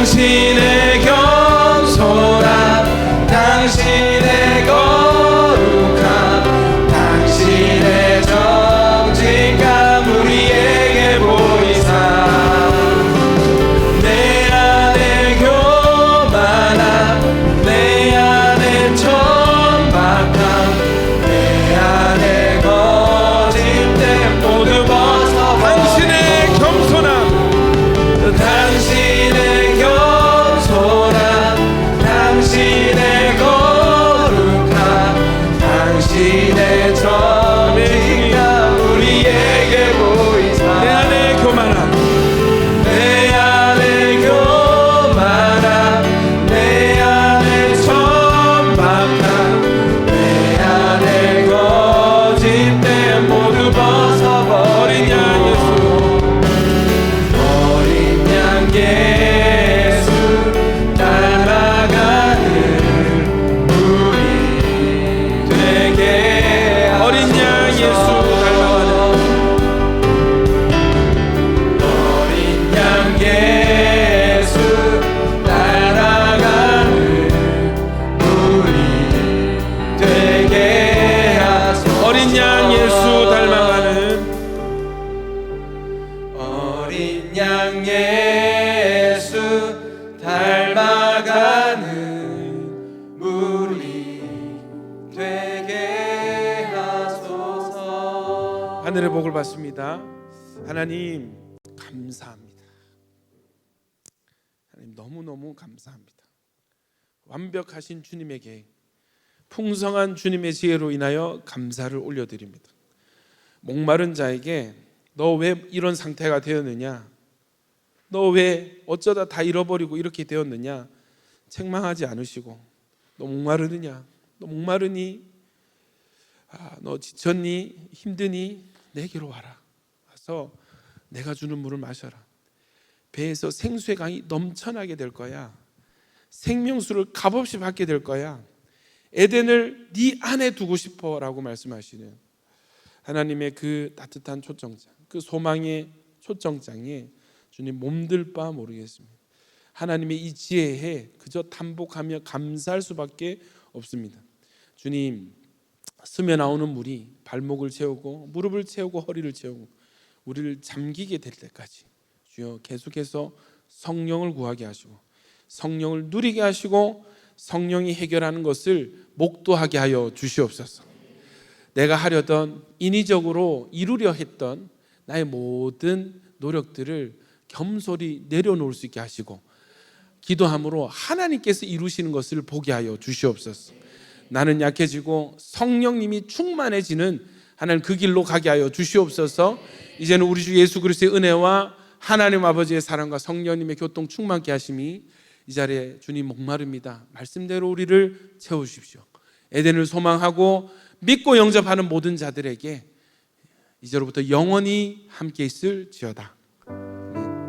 당신의 겸손함, 당신의 거룩함, 당신의 정직함 우리에게 보이사, 내 안에 교만함, 내 안에 천박함, 내 안에 거짓됨 모두 벗어 당신의 겸손함, 당신의 겸손함, 당신의 거룩함, 당신의 정직함 우리에게 보이사, 내 안에 교만함, 내 안에 교만함, 내 안에 천박함, 내 안에 거짓됨 모두 벗어버린 양 예수, 어린 양 예수 닮아가는 우리 되게 어린 양 예수 닮아가는, 어린 양 예수 따라가는 우리 되게 하소서. 어린 양 예수 닮아가는, 어린 양 예수 닮아가는 우리 되게 하소서. 하늘의 복을 받습니다. 하나님 감사합니다. 하나님 너무너무 감사합니다. 완벽하신 주님의 계획, 풍성한 주님의 지혜로 인하여 감사를 올려드립니다. 목마른 자에게 너 왜 이런 상태가 되었느냐, 너 왜 어쩌다 다 잃어버리고 이렇게 되었느냐 책망하지 않으시고, 너 목마르느냐, 너 목마르니, 너 지쳤니, 힘드니 내게로 와라. 와서 내가 주는 물을 마셔라. 배에서 생수의 강이 넘쳐나게 될 거야. 생명수를 값없이 받게 될 거야. 에덴을 네 안에 두고 싶어 라고 말씀하시는 하나님의 그 따뜻한 초청장, 그 소망의 초청장에 주님 몸들 바 모르겠습니다. 하나님의 이 지혜에 그저 탄복하며 감사할 수밖에 없습니다. 주님, 스며 나오는 물이 발목을 채우고 무릎을 채우고 허리를 채우고 우리를 잠기게 될 때까지 주여 계속해서 성령을 구하게 하시고 성령을 누리게 하시고 성령이 해결하는 것을 목도하게 하여 주시옵소서. 내가 하려던 인위적으로 이루려 했던 나의 모든 노력들을 겸손히 내려놓을 수 있게 하시고 기도함으로 하나님께서 이루시는 것을 보게 하여 주시옵소서. 나는 약해지고 성령님이 충만해지는 하나님 그 길로 가게 하여 주시옵소서. 이제는 우리 주 예수 그리스도의 은혜와 하나님 아버지의 사랑과 성령님의 교통 충만케 하심이 이 자리에 주님 목마릅니다. 말씀대로 우리를 채우십시오. 에덴을 소망하고 믿고 영접하는 모든 자들에게 이제로부터 영원히 함께 있을지어다.